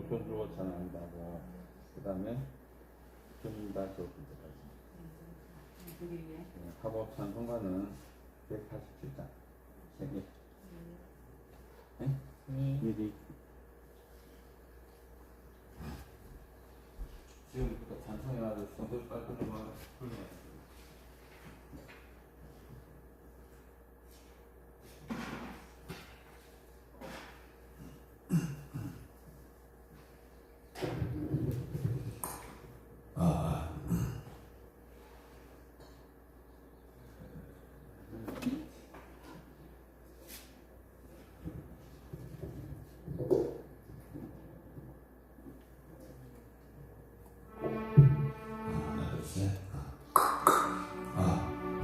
돈 주고 전화한다고. 그 다음에 금다 조금까지. 화법 찬송가는 187장. 네? 미리 지금부터 찬송해가지고 성도 빨리 막 불러요.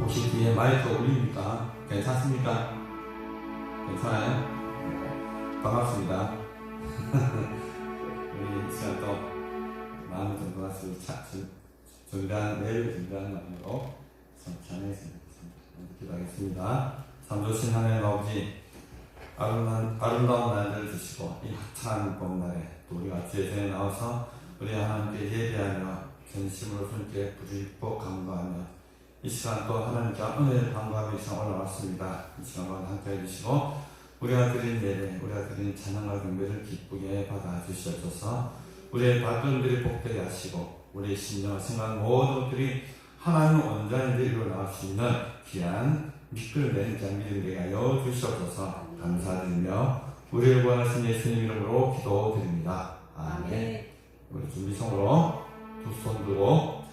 혹시 뒤에 마이크 울립니까? 괜찮습니까? 괜찮아요? 반갑습니다. 우리 시간 또 마음을 좀 돌아서 매일 준비하는 마음으로 찬양했습니다. 기도하겠습니다. 참 좋으신 하나님 아버지, 아름다운 날들을 주시고 이 화창한 봄날에 또 우리가 주의 전에 나와서 우리 하나님께 예배하며 전심으로 주님께 부르짖고 간구하며 이 시간 또 하나님께 은혜를 간구하며 이 시간 올라왔습니다. 이 시간과 함께 해주시고 우리가 드린 예배, 우리가 드린 찬양과 경배를 기쁘게 받아주시옵소서. 우리의 발걸음들이 복되게 하시고 우리의 심령과 생각 모든 것들이 하나님의 온전히 데리고 나갈 수 있는 귀한 미끌맨 장미를 되게 하여 주시옵소서. 감사드리며 우리를 구원하신 예수님 이름으로 기도드립니다. 아멘. 우리 준비성으로 두 손 들고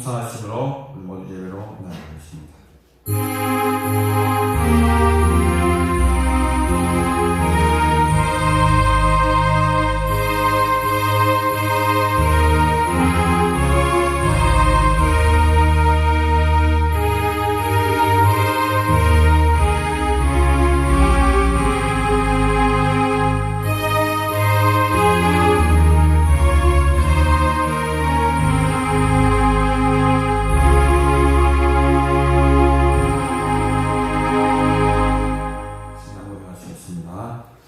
풍성하심으로 우리 모두 예배로 나아가겠습니다.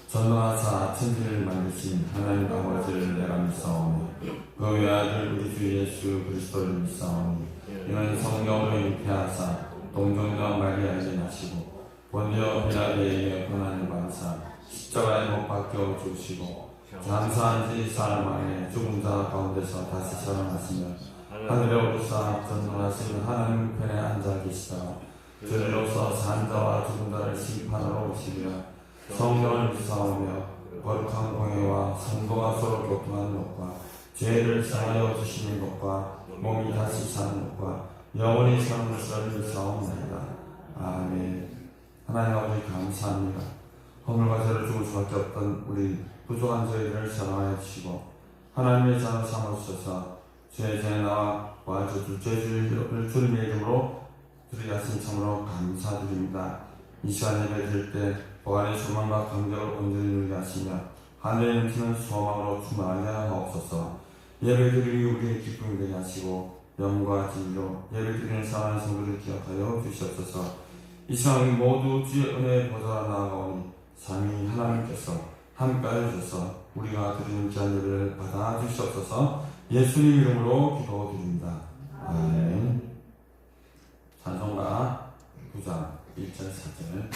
전능하사 천지를 만드신 하나님 아버지를 내가 믿사오니 그 외아들 우리 주 예수 그리스도를 믿사오니 이는 성령으로 잉태하사 동정녀 마리아에게 나시고 본디오 빌라도에게 고난을 받으사 십자가에 못 박혀 죽으시고 장사한 지 사흘 만에 죽은 자 가운데서 다시 살아나시며 하늘에 오르사 전능하신 하나님 편에 앉아 계시다가 저리로서 산 자와 죽은 자를 심판하러 오시리라. 성령을 믿사오며 거룩한 공회와 성도가 서로 교통하는 것과 죄를 사하여 주시는 것과 몸이 다시 사는 것과 영원히 사는 것을 믿사옵나이다. 아멘. 하나님 아버지 감사합니다. 허물과 죄를 죽을 수밖에 없던 우리 부족한 저희들을 사랑하여 주시고 하나님의 자녀 삼아주셔서 죄의 죄나와 죄주를 주님의 이름으로 드리게 하신 참으로 감사드립니다. 이 시간 예배 드릴 때 보안의 소망과 감격을 온전히 누리게 하시며 하늘에 넘치는 소망으로 충만하게 하옵소서. 예배 드리기 우리의 기쁨이 되게 하시고 영과 진리로 예배 드리는 사랑하는 성도를 기억하여 주시옵소서. 이 시간 모두 주의 은혜의 보좌 나아가오니 삼위 하나님께서 함께하여 주셔서 우리가 드리는 귀한 예배를 받아 주시옵소서. 예수님 이름으로 기도드립니다. 아멘. 찬송가 9장 1절 4절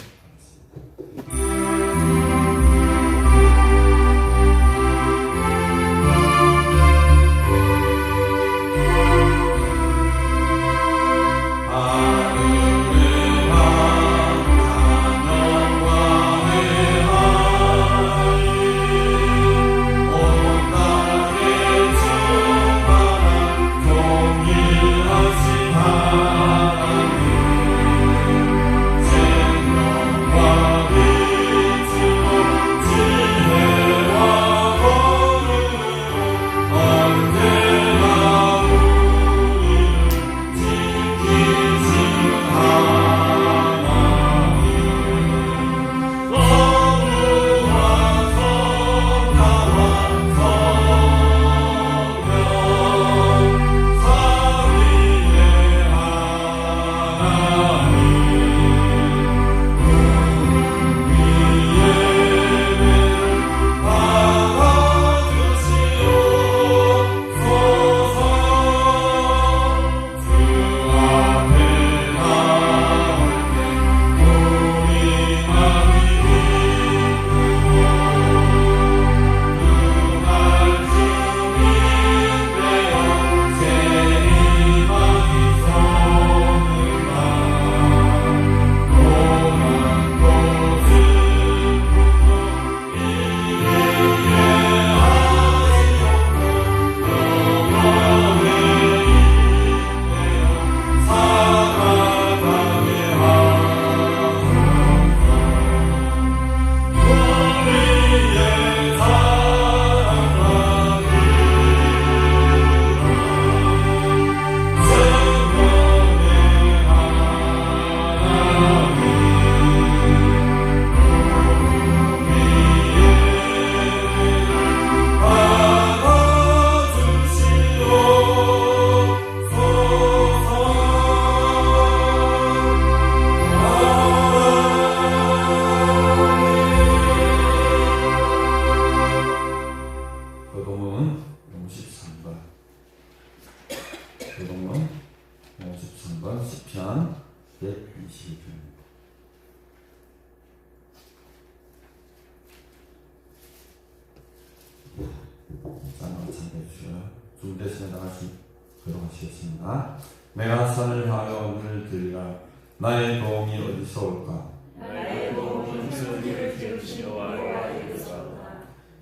시편 122편. 좀 대신에 나가도록 하시겠습니다. 내가 산을 향하여 눈을 들리라. 나의 도움이 어디서 올까? 나의 도움은 주를 지으신 여호와에게서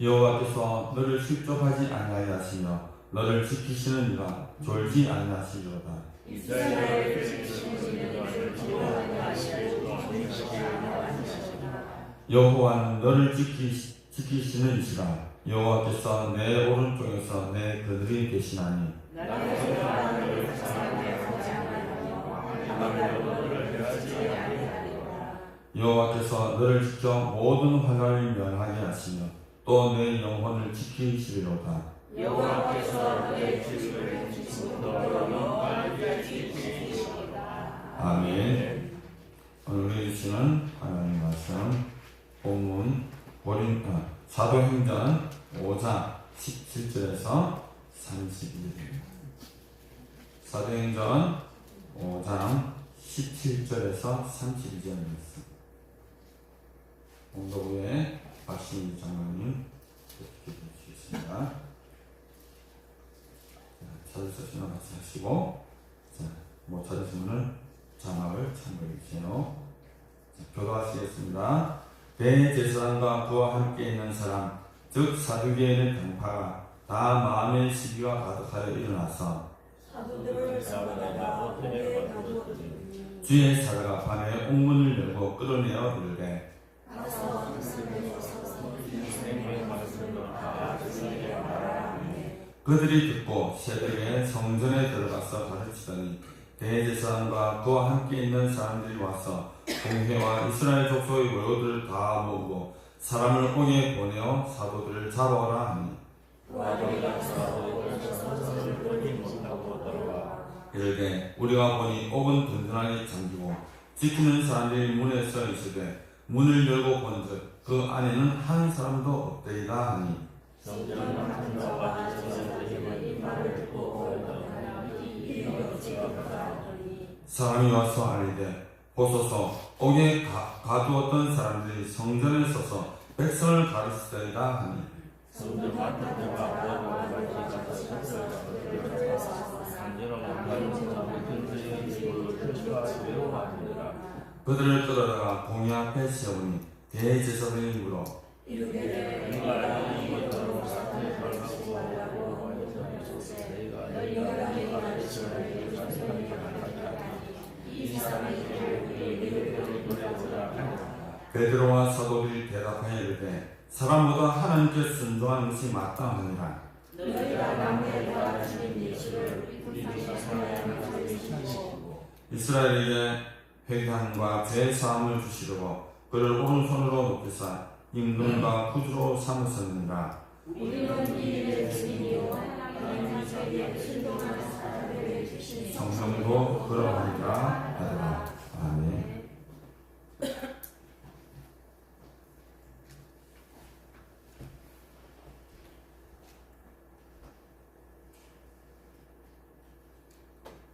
여호와께서 너를 실족하지 아니하게 하시며 너를 지키시는 이가 졸지 아니하시리로다. 이스라엘을 지키시는 이를 지키시는 여호와는 너를 지키시는 이시라. 여호와께서 내 오른쪽에서 내 그늘이 되시나니 여호와께서 너를 지켜 모든 환난을 면하게 하시며 또 내 영혼을 지키시리로다. 여호와께서 너의 집을 지키시고 너로 영원히 지키시리로다. 아멘. 오늘 해주시는 하나님 말씀 본문 사도행전 5장 17절에서 31절입니다. 사도행전 5장 17절에서 32절입니다. 공도부의 박신희 장로님 기도해 주시겠습니다. 찾으셨으면 같이 하시고, 못 찾으시면 자막을 참고해 주세요. 교도하시겠습니다. 대제사장과 그와 함께 있는 사람, 즉 사두개인의 병파가 다 마음의 시기가 가득하여 일어나서 사도들을 잡아다가 회에 가두었더니 주의 사자가 밤에 옥문을 열고 끌어내어 이르되 가서 하늘에 서서 생명의 말씀을 다 주시게 하라. 그들이 듣고 새벽에 성전에 들어가서 가르치더니 대제사장과 그와 함께 있는 사람들이 와서 공회와 이스라엘 족속의 외우들을 다 모으고 사람을 옥에 보내어 사도들을 잡아오라 하니 우리가 사도들을 서서를 끌지 못하고 들어와 이르되 우리가 보니 옥은 든든하게 잠기고 지키는 사람들이 문에 서 있으되 문을 열고 본즉 그 안에는 한 사람도 없더이다 하니 성전 한자와 제사장의 이 말을 듣고 이 어찌가 하더니 사람이 와서 아뢰되 보소서 옥에 가두었던 사람들이 성전에 서서 백성을 가르치더이다 하니 성전 같은 데와 같이 가서 산전하고 다른 사람의 근처에 집을 표시와 외워하느라 그들을 끌어다가 공회 앞에 세우니 대제사장이 물어 이르되 우리가 이것으로 사탄을 벌하고 말라고 너희가 이 가르침을 전생에 이 사람이 우리에게 노래보라 하니라. 베드로와 사도들이 대답하여 이르되 사람보다 하나님께 순종하는 것이 마땅하니라. 너희가 남들과 주님 예수를 우리가 사랑하는 자를 지키시고 이스라엘에게 회개함과 죄 사함을 주시려고 그를 오른손으로 높이사 임금과 구주로 삼으셨느니라. 우리는 이 일을 지니요 하나님이 저희에게 순종하는 사람에게 주신 성령도 그러하니라 하더라. 아멘.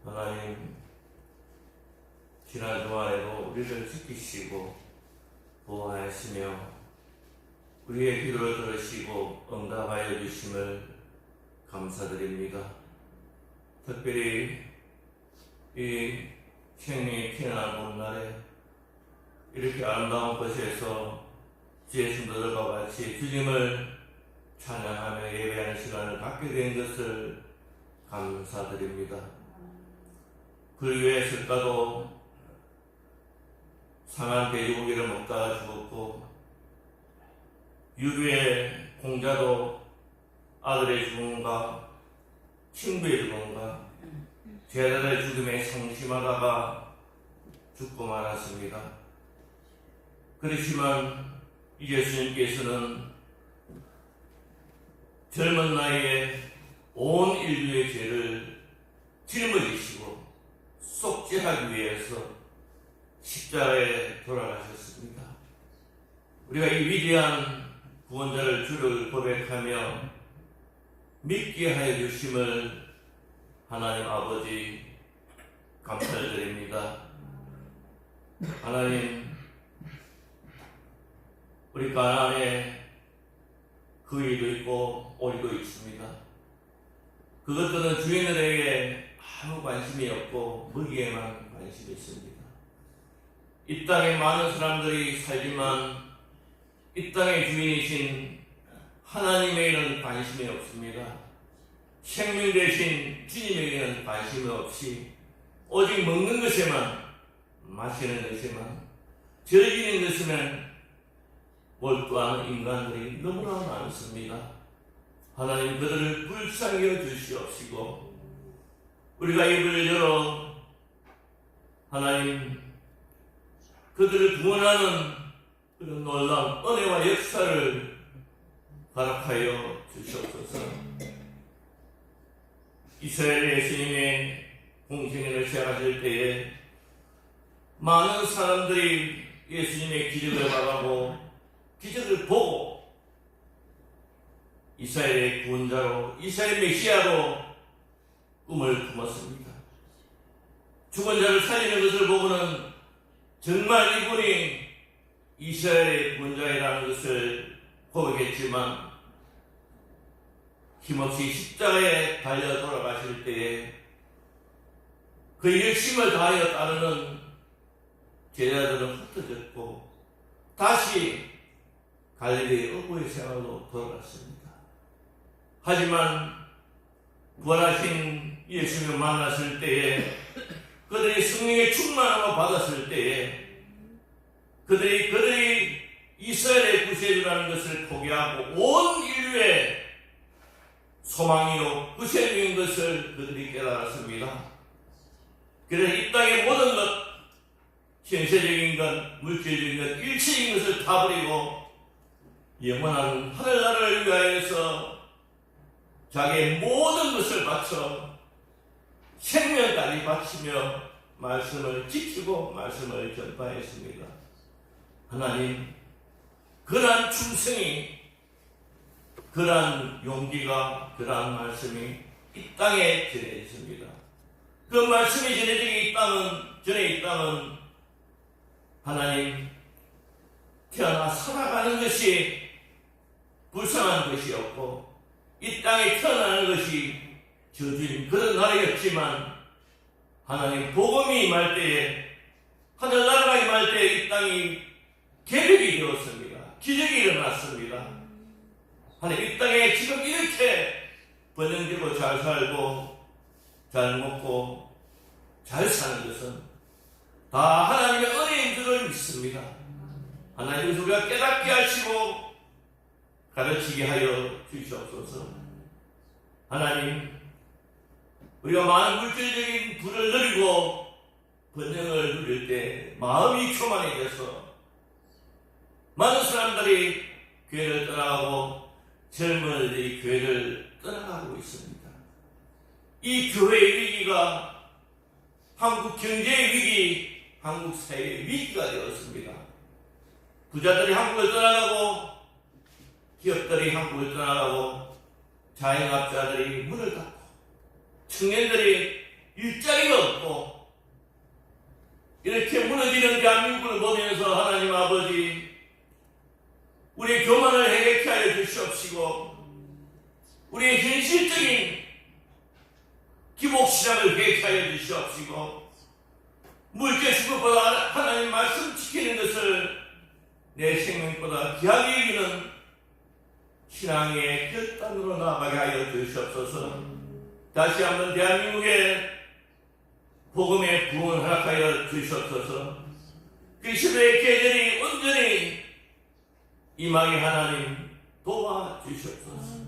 하나님, 지난 주말에도 우리를 지키시고 보호하시며 우리의 기도를 들으시고 응답하여 주심을 감사드립니다. 특별히 이 생명이 피어난 날에 이렇게 아름다운 곳에서 주의 성도들과 같이 주님을 찬양하며 예배하는 시간을 갖게 된 것을 감사드립니다. 불교의 석가도 상한 돼지고기를 먹다가 죽었고 유교의 공자도 아들의 죽음과 친구의 죽음과 제자들의 죽음에 상심하다가 죽고 말았습니다. 그렇지만 예수님께서는 젊은 나이에 온 인류의 죄를 짊어지시고 속죄하기 위해서 십자가에 돌아가셨습니다. 우리가 이 위대한 구원자를 주를 고백하며 믿게 하여 주심을 하나님 아버지 감사를 드립니다. 하나님, 우리 가나안에 그이도 있고 오리도 있습니다. 그것들은 주인들에게 아무 관심이 없고 먹이에만 관심이 있습니다. 이 땅에 많은 사람들이 살지만 이 땅의 주인이신 하나님에게는 관심이 없습니다. 생명 대신 주님에게는 관심이 없이 오직 먹는 것에만, 마시는 것에만, 즐기는 것에만 몰두하는 인간들이 너무나 많습니다. 하나님 그들을 불쌍히 여주시옵시고 우리가 입을 열어 하나님 그들을 구원하는 그런 놀라운 은혜와 역사를 허락하여 주시옵소서. 이스라엘 예수님의 공생애를 시작하실 때에 많은 사람들이 예수님의 기적을 바라고 기적을 보고 이스라엘의 구원자로, 이스라엘 메시아로 꿈을 품었습니다. 죽은 자를 살리는 것을 보고는 정말 이분이 이스라엘의 구원자이라는 것을 고백했지만 힘없이 십자가에 달려 돌아가실 때에 그 열심을 다하여 따르는 제자들은 흩어졌고 다시 갈릴리의 어부의 생활로 돌아갔습니다. 하지만 부활하신 예수님을 만났을 때에 그들이 성령의 충만함을 받았을 때에 그들이 이스라엘의 구세주라는 것을 포기하고 온 인류의 소망이요 구세주인 것을 그들이 깨달았습니다. 그래서 이 땅의 모든 것, 현세적인 것, 물질적인 것, 일체적인 것을 다 버리고 영원한 하늘나라를 위하여서 자기의 모든 것을 바쳐 생명까지 바치며 말씀을 지키고 말씀을 전파했습니다. 하나님, 그러한 충성이, 그러한 용기가, 그러한 말씀이 이 땅에 전해졌습니다. 그 말씀이 전해지기 전에 이 땅은 하나님 태어나 살아가는 것이 불쌍한 것이었고 이 땅에 태어나는 것이 저주인 그런 나라였지만 하나님 복음이 임할 때에 하늘나라가 임할 때에 이 땅이 개벽이 되었습니다. 기적이 일어났습니다. 하나님 이 땅에 지금 이렇게 번영되고 잘 살고 잘 먹고 잘 사는 것은 다 하나님의 은혜인 줄을 믿습니다. 하나님 우리가 깨닫게 하시고 가르치게 하여 주시옵소서. 하나님 우리가 많은 물질적인 부를 누리고 번영을 누릴 때 마음이 교만해져서 많은 사람들이 교회를 떠나가고 젊은이들이 교회를 떠나가고 있습니다. 이 교회의 위기가 한국 경제의 위기, 한국 사회의 위기가 되었습니다. 부자들이 한국을 떠나가고 기업들이 한국을 떠나가고 자영업자들이 문을 닫고 청년들이 일자리가 없고 이렇게 무너지는 대한민국을 보면서 하나님 아버지 우리의 교만을 해결케 하여 주시옵시고 우리의 현실적인 기복신앙을 회개케 하여 주시옵시고 물질 수급보다 하나님 말씀 지키는 것을 내 생명보다 귀하게 여기는 신앙의 결단으로 나아가게 하여 주시옵소서. 다시 한번 대한민국의 복음의 부흥을 허락하여 주시옵소서. 그리스도의 계절이 온전히 임하게 하나님 도와주시옵소서.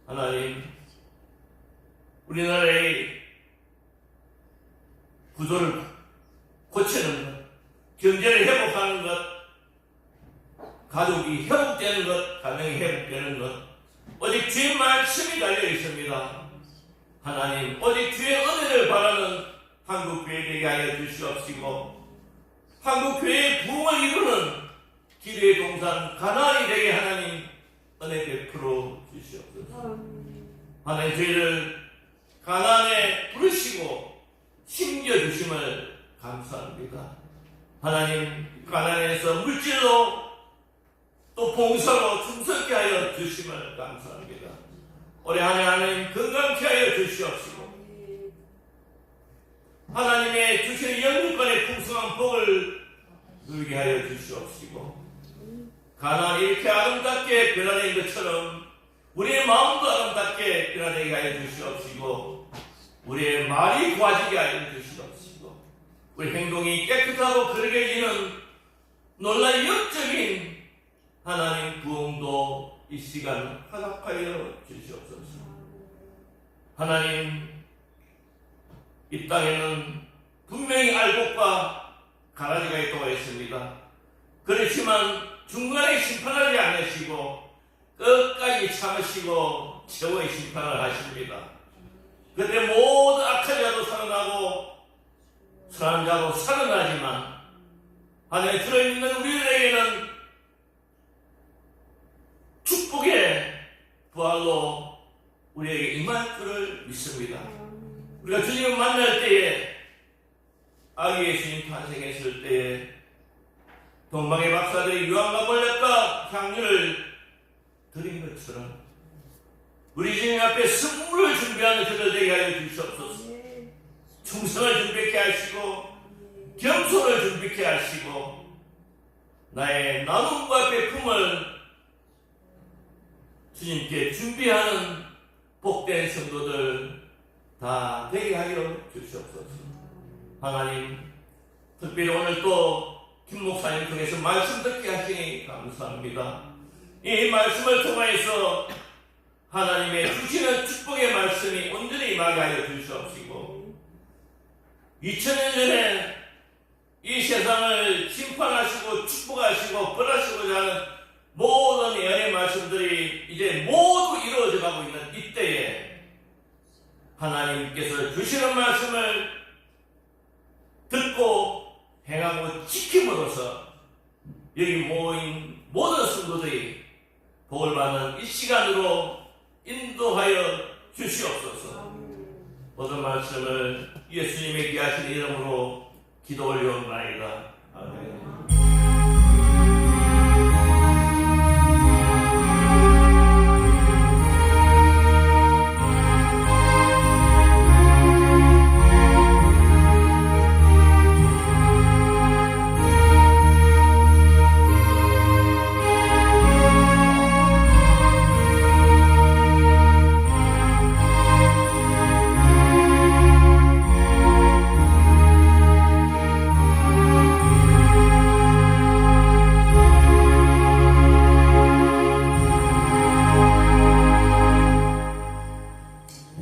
하나님 우리나라의 구조를 고치는 것, 경제를 회복하는 것, 가족이 회복되는 것, 가정이 회복되는 것, 오직 주의 말씀이 달려 있습니다. 하나님, 오직 주의 은혜를 바라는 한국교회 되게 하여 주시옵시고, 한국교회의 부흥을 이루는 기도의 동산 가나안이 되게 하나님 은혜 베풀어 주시옵소서. 하나님 저희를 가나안에 부르시고 심겨주심을 감사합니다. 하나님 가나안에서 물질로 또 봉사로 충성케 하여 주심을 감사합니다. 올해 한 해 하나님 건강케 하여 주시옵시고 하나님의 주시는 영육간의 풍성한 복을 누리게 하여 주시옵시고 가나안이 이렇게 아름답게 변화된 것처럼 우리의 마음도 아름답게 변화되게 하여 주시옵시고 우리의 말이 고와지게 하여 주시옵시고 우리 행동이 깨끗하고 거룩해 지는 놀라운 영적인 하나님 부흥도 이 시간 허락하여 주시옵소서. 하나님, 이 땅에는 분명히 알곡과 가라지가 있다고 했습니다. 그렇지만 중간에 심판하지 않으시고 끝까지 참으시고 최후의 심판을 하십니다. 그때 모든 악한 자도 살아나고 선한 자도 살아나지만 안에 들어있는 우리들에게는 축복의 부활로 우리에게 임할 줄을 믿습니다. 우리가 주님을 만날 때에 아기 예수님 탄생했을 때에 동방의 박사들이 유황과 벌레과 향유를 드린 것처럼 우리 주님 앞에 선물을 준비하는 저들 되게 하여 주시옵소서. 충성을 준비케 하시고 겸손을 준비케 하시고 나의 나눔과 베품을 주님께 준비하는 복된 성도들 다 되게 하여 주시옵소서. 하나님, 특별히 오늘 또 김 목사님 통해서 말씀 듣게 하시니 감사합니다. 이 말씀을 통해서 하나님의 주시는 축복의 말씀이 온전히 임하게 하여 주시옵시고 2000년 전에 이 세상을 심판하시고 축복하시고 벌하시고자 하는 모든 예언의 말씀들이 이제 모두 이루어져 가고 있는 이때에 하나님께서 주시는 말씀을 듣고 행하고 지킴으로써 여기 모인 모든 성도들이 복을 받는 이 시간으로 인도하여 주시옵소서. 모든 말씀을 예수님의 귀하신 이름으로 기도 올려옵나이다. 아멘.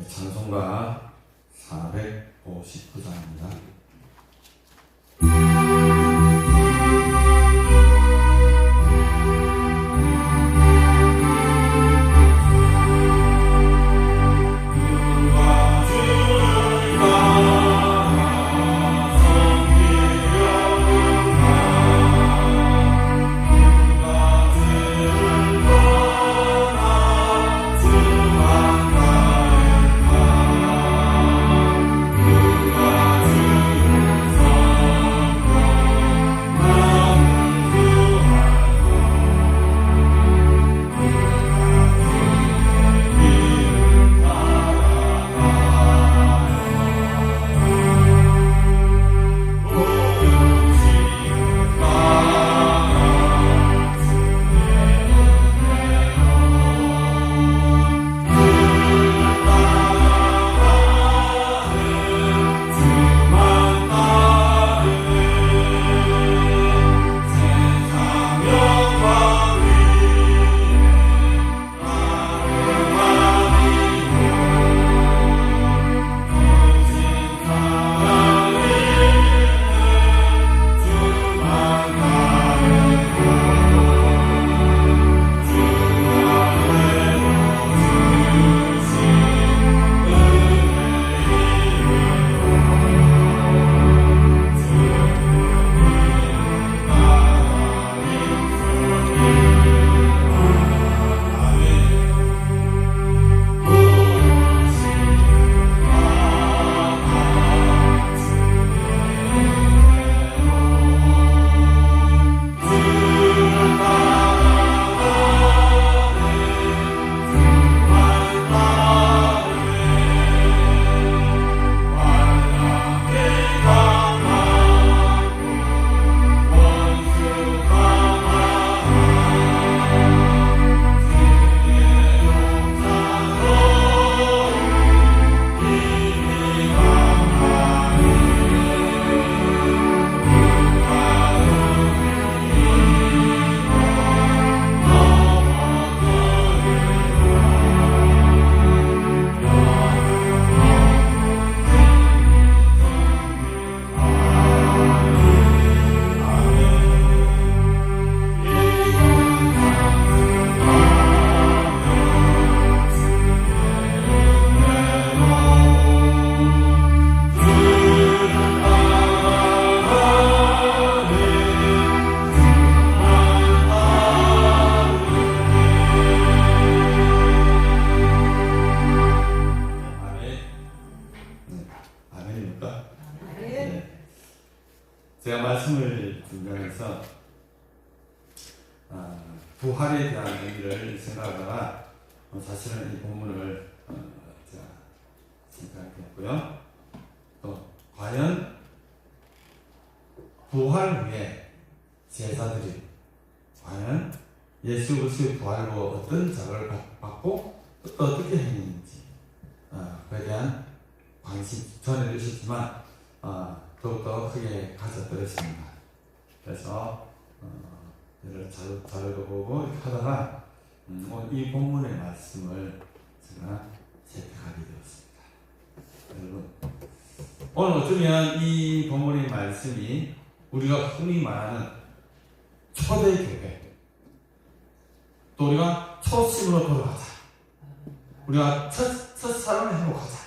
찬송가 459장입니다. 주 제가 말씀을 준비하면서 부활에 대한 의미를 생각하다가 사실은 이 본문을 제가 생각했고요. 또 과연 부활 후에 제자들이 과연 예수 그리스도의 부활로 어떤 자극을 받고 어떻게 했는지 그에 대한 관심 전에도 있었지만 더욱더 크게 가졌더랬습니다. 그래서 여러 자료도 보고 이렇게 하다가 이 본문의 말씀을 제가 채택하게 되었습니다. 여러분, 오늘 어쩌면 이 본문의 말씀이 우리가 흔히 말하는 초대교회, 또 우리가 초심으로 돌아가자, 우리가 첫 사랑을 회복하자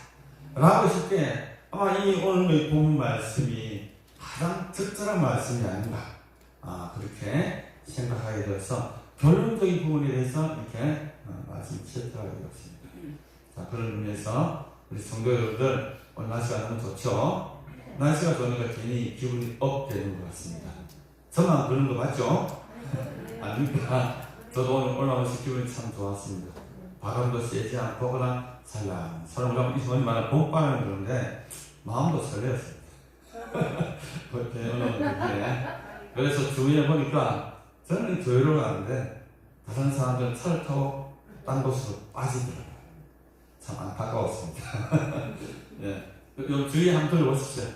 라고 했을 때 아마 이 오늘의 본문 말씀이 가장 적절한 말씀이 아닌가 그렇게 생각하게 되어서 결론적인 부분에 대해서 이렇게 말씀을 채택하게 되었습니다. 자, 그런 의미에서 우리 성도 여러분들 오늘 날씨가 너무 좋죠? 날씨가 좋으니까 괜히 기분이 업 되는 것 같습니다. 저만 그런 거 맞죠? 아닙니까? 저도 오늘 올라오면서 기분이 참 좋았습니다. 바람도 세지 않고 그냥 살랑살랑 이번에 말하는 봄바람이 그런데 마음도 설레었습니다. 그렇게 올라오는데 그래서 주위에 보니까 저는 교회로 가는데 다른 사람들은 차를 타고 딴 곳으로 빠지더라고요. 참 안타까웠습니다. 예. 주위에 한번 돌아보십시오.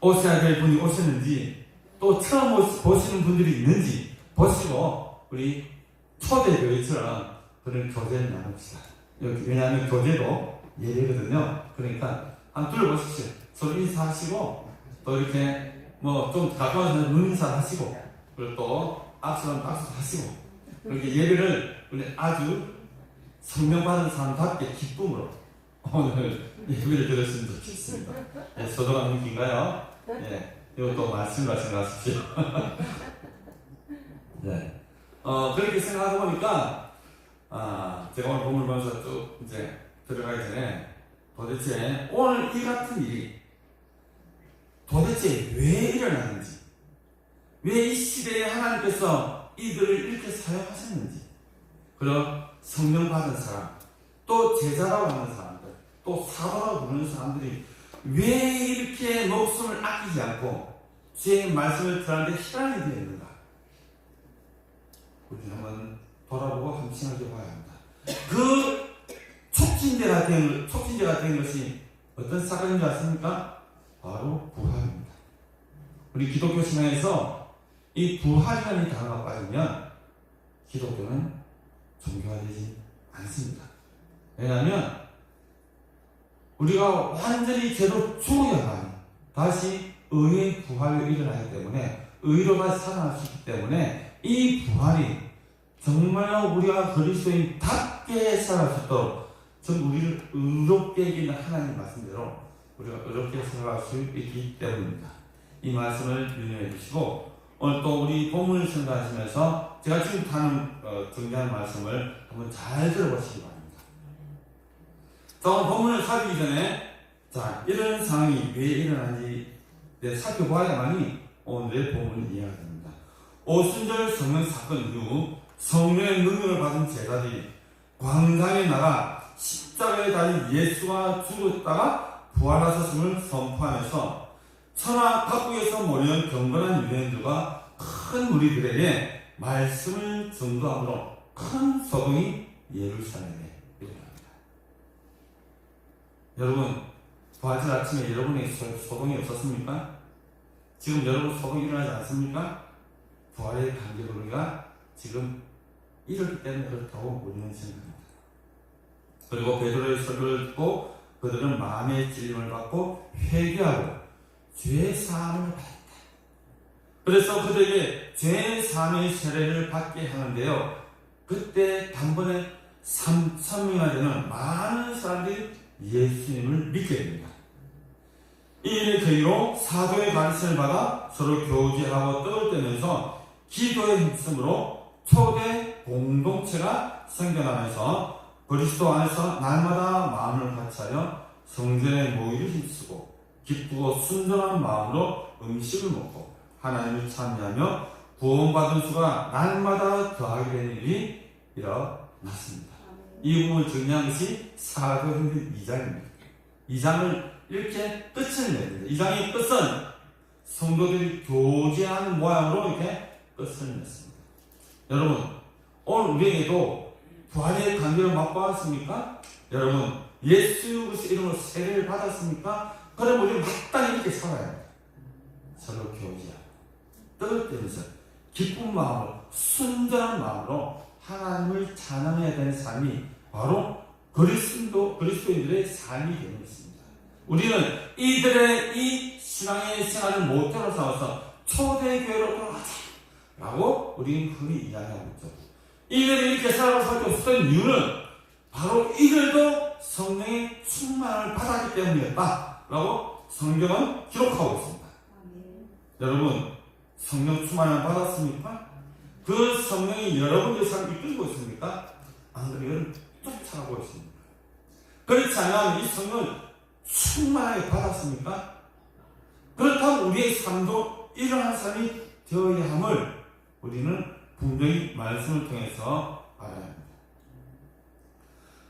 오셔야 될 분이 오셨는지 또 처음 보시는 분들이 있는지 보시고 우리 초대교회처럼 그런 교제를 나눕시다. 왜냐하면 교제도 예배거든요. 그러니까 한번 둘러보십시오. 서로 인사하시고 또 이렇게 뭐 좀 가까워서 눈인사 하시고 그리고 또 악수는 박수 하시고 그렇게 예배를 우리 아주 성명받은 사람답게 기쁨으로 오늘 예배를 드렸으면 좋겠습니다. 예, 소중한 분인가요? 예, 이것도 말씀으로 생각하십시오. 네. 그렇게 생각하다 보니까 제가 오늘 본문을 보면서 쭉 이제 들어가기 전에 도대체 오늘 이 같은 일이 도대체 왜 일어났는지, 왜 이 시대에 하나님께서 이들을 이렇게 사용하셨는지, 그리고 성령 받은 사람, 또 제자라고 하는 사람들, 또 사도라고 부르는 사람들이 왜 이렇게 목숨을 아끼지 않고 주의 말씀을 전하는데 희망이 되어 있는가? 우리 한번 돌아보고 한번 생각해 봐야 합니다. 그 촉진제가 된 것이 어떤 사건인 줄 아십니까? 바로 부활입니다. 우리 기독교 신앙에서 이 부활이라는 단어가 빠지면 기독교는 종교화되지 않습니다. 왜냐하면 우리가 완전히 죄로 죽어야만 다시 의의 부활로 일어나기 때문에 의로 다시 살아날 수 있기 때문에 이 부활이 정말로 우리가 그리스도인답게 살아갈 수 있도록 전 우리를 의롭게 해주는 하나님 말씀대로 우리가 의롭게 살아갈 수 있기 때문입니다. 이 말씀을 유념해 주시고 오늘 또 우리 본문을 생각하시면서 제가 지금 하는 정리하는 말씀을 한번 잘 들어보시기 바랍니다. 자, 오늘 본문을 살피기 전에 자, 이런 상황이 왜 일어나는지 살펴봐야만이 오늘의 본문을 이해가 됩니다. 오순절 성령 사건 이후 성령의 능력을 받은 제자들이 광장에 나가 십자가에 달린 예수가 죽었다가 부활하셨음을 선포하면서 천하 각국에서 모이는 경건한 유대인들과 큰 무리들에게 말씀을 전도함으로 큰 소동이 예루살렘에 일어납니다. 여러분, 부활절 아침에 여러분의 소동이 없었습니까? 지금 여러분 소동이 일어나지 않습니까? 부활의 간격을 우리가 지금 이렇기 때문에 그렇다고 우리는 생각합니다. 그리고 베드로의 설교를 듣고 그들은 마음의 찔림을 받고 회개하고 죄 사함을 받았다. 그래서 그들에게 죄 사함의 세례를 받게 하는데요. 그때 단번에 3,000명이나 되는 많은 사람들이 예수님을 믿게 됩니다. 이 일의 계기로 사도의 가르침을 받아 서로 교제하고 떡을 떼면서 기도에 힘쓰므로 초대 공동체가 생겨나면서 그리스도 안에서 날마다 마음을 같이하여 성전의 모의를 힘쓰고 기쁘고 순전한 마음으로 음식을 먹고 하나님을 찬미하며 구원받은 수가 날마다 더하게 되는 일이 일어났습니다. 이 부분을 정리한 것이 사도행전 2장입니다. 2장을 이렇게 끝을 냅니다. 2장의 끝은 성도들이 교제하는 모양으로 이렇게 끝을 냈습니다. 여러분, 오늘 우리에게도 부활의 관계를 맛보았습니까? 여러분, 예수 그리스도의 이름으로 세례를 받았습니까? 그럼 우리는 마땅히 이렇게 살아야 합니다. 서로 교제하고 뜨겁면서 기쁜 마음으로 순전한 마음으로 하나님을 찬양해야 되는 삶이 바로 그리스도인들의 삶이 되는 것입니다. 우리는 이들의 이 신앙의 생활을 모태로 삼아서 초대교회로 돌아가자라고 우리는 흔히 이야기하고 있죠. 이들이 이렇게 살아갈 수밖에 없었던 이유는 바로 이들도 성령의 충만을 받았기 때문이었다라고 성경은 기록하고 있습니다. 여러분, 성령 충만을 받았습니까? 그 성령이 여러분의 삶을 이끌고 있습니까? 안 그러면 쫓아가고 있습니다. 그렇지 않으면 이 성령을 충만하게 받았습니까? 그렇다면 우리의 삶도 이러한 삶이 되어야 함을 우리는 분명히 말씀을 통해서 알아야 합니다.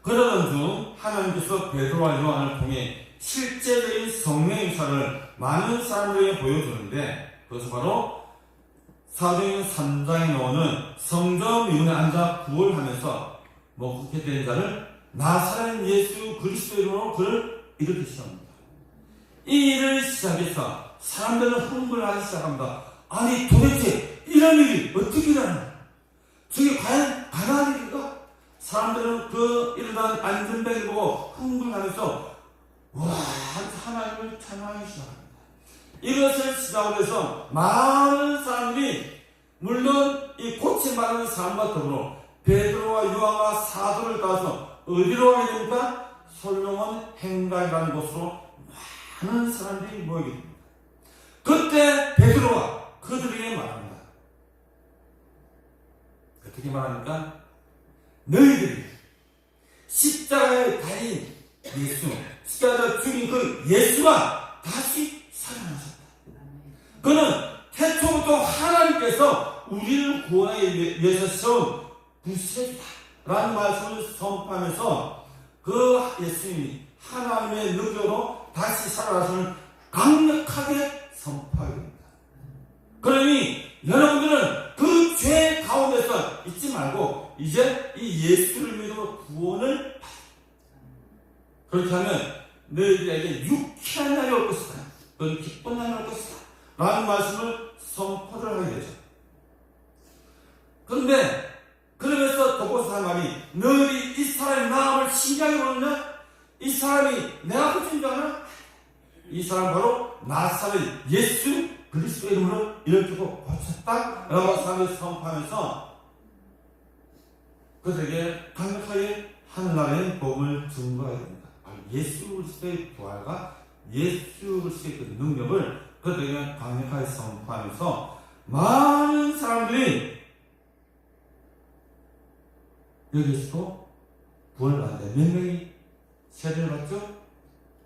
그러던 중 하나님께서 베드로와 요한을 통해 실제적인 성령의 역사를 많은 사람들에게 보여주는데, 그것은 바로 사도행전 3장에 나오는 성전 미문에 앉아 구걸하면서 목격해 된 자를 나사렛 예수 그리스도의 이름으로 그를 일으키시옵니다. 이 일을 시작해서 사람들은 흥분하기 시작합니다. 아니 도대체 이런 일이 어떻게 일어나? 저게 과연 가능한 일인가? 사람들은 그 일어난 안전벨을 보고 흥분하면서 와, 하나님을 찬양하기 시작합니다. 이것을 시작으로 해서 많은 사람들이, 물론 이 고침받은 사람과 더불어 베드로와 요한과 사도를 따라서 어디로 가게 됩니까? 솔로몬 행가이라는 곳으로 많은 사람들이 모이게 됩니다. 그때 베드로가 그들에게 말합니다. 어떻게 말합니까? 너희들이 십자가에 달린 예수, 십자가에 죽인 그 예수가 다시 살아나셨다. 그는 태초부터 하나님께서 우리를 구원하기 위해서 세운 구세주다라는 말씀을 선포하면서 그 예수님이 하나님의 능력으로 다시 살아나심을 강력하게 선포하게 됩니다. 그러니 여러분들은 그 죄 가운데서 잊지 말고 이제 이 예수를 믿어 구원을 받습니다. 그렇게 하면 너희들에게 유쾌한 날이 올 것이다. 그건 기쁜 날이 올 것이다. 라는 말씀을 선포를 하게 되죠. 그런데 그러면서 덮어서 한 말이, 너희들이 이 사람의 마음을 신기하게 보느냐? 이 사람이 내가 그친 줄 아나? 이 사람 바로 나사렛 예수 그리스도의 이름으로 일으키고 고쳤다 라고 사람을 선포하면서 그들에게 강력하게 하늘나라의 복음을 증거해야 됩니다. 예수 그리스도의 부활과 예수 그리스도의 그 능력을 그들에게 강력하게 선포하면서 많은 사람들이 여기서도 구원을 받는데 몇 명이 세례를 받죠?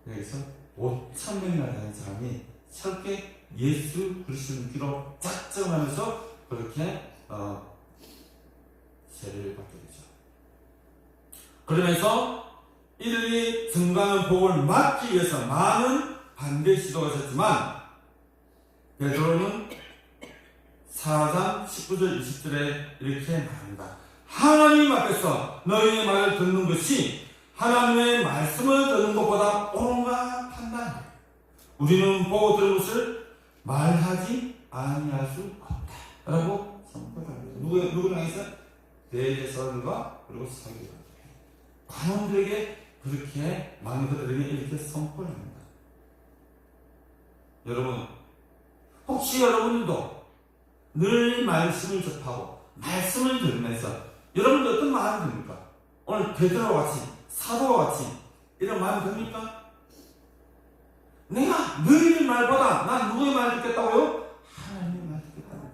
여기서 5,000명이나 되는 사람이 새롭게 예수 그리스도를 믿기로 작정하면서 그렇게 세례를 받게 되죠. 그러면서 이들이 증거하는 복을 막기 위해서 많은 반대 시도가 있었지만 베드로는 4장 19절 20절에 이렇게 말합니다. 하나님 앞에서 너희의 말을 듣는 것이 하나님의 말씀을 듣는 것보다 옳은가 판단해. 우리는 보고 들은 것을 말하지 아니할 수 없다 라고 선포합니다. 누구를 향해서? 대제사장과 그리고 사기관, 관원들에게 그렇게 많은 그들에게 이렇게 선포를 합니다. 여러분, 혹시 여러분들도 늘 말씀을 접하고 말씀을 들으면서 여러분들 어떤 마음이 듭니까? 오늘 베드로와 같이, 사도와 같이 이런 마음이 듭니까? 내가 너희들 말보다 난 누구의 말을 듣겠다고요? 하나님의 말을 듣겠다고.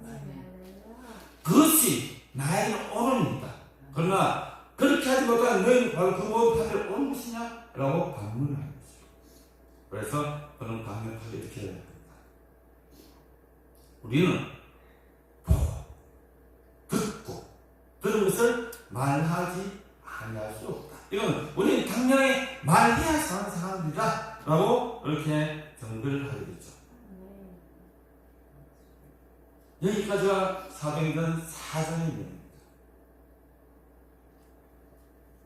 그것이 나에게는 옳음입니다. 그러나 그렇게 하지 못하면 너희는 바로 그 모든 판결을 옳은 것이냐? 라고 반문을 하는 것이죠. 그래서 그는 강력하게 이렇게 해야 됩니다. 우리는 보고 듣고 들은 것을 말하지 아니할 수 없다. 이건 우리는 당연히 말해야 사는 사람들이다 라고 이렇게 정글을 하게 되죠. 여기까지가 사도행전 4장의 내용입니다.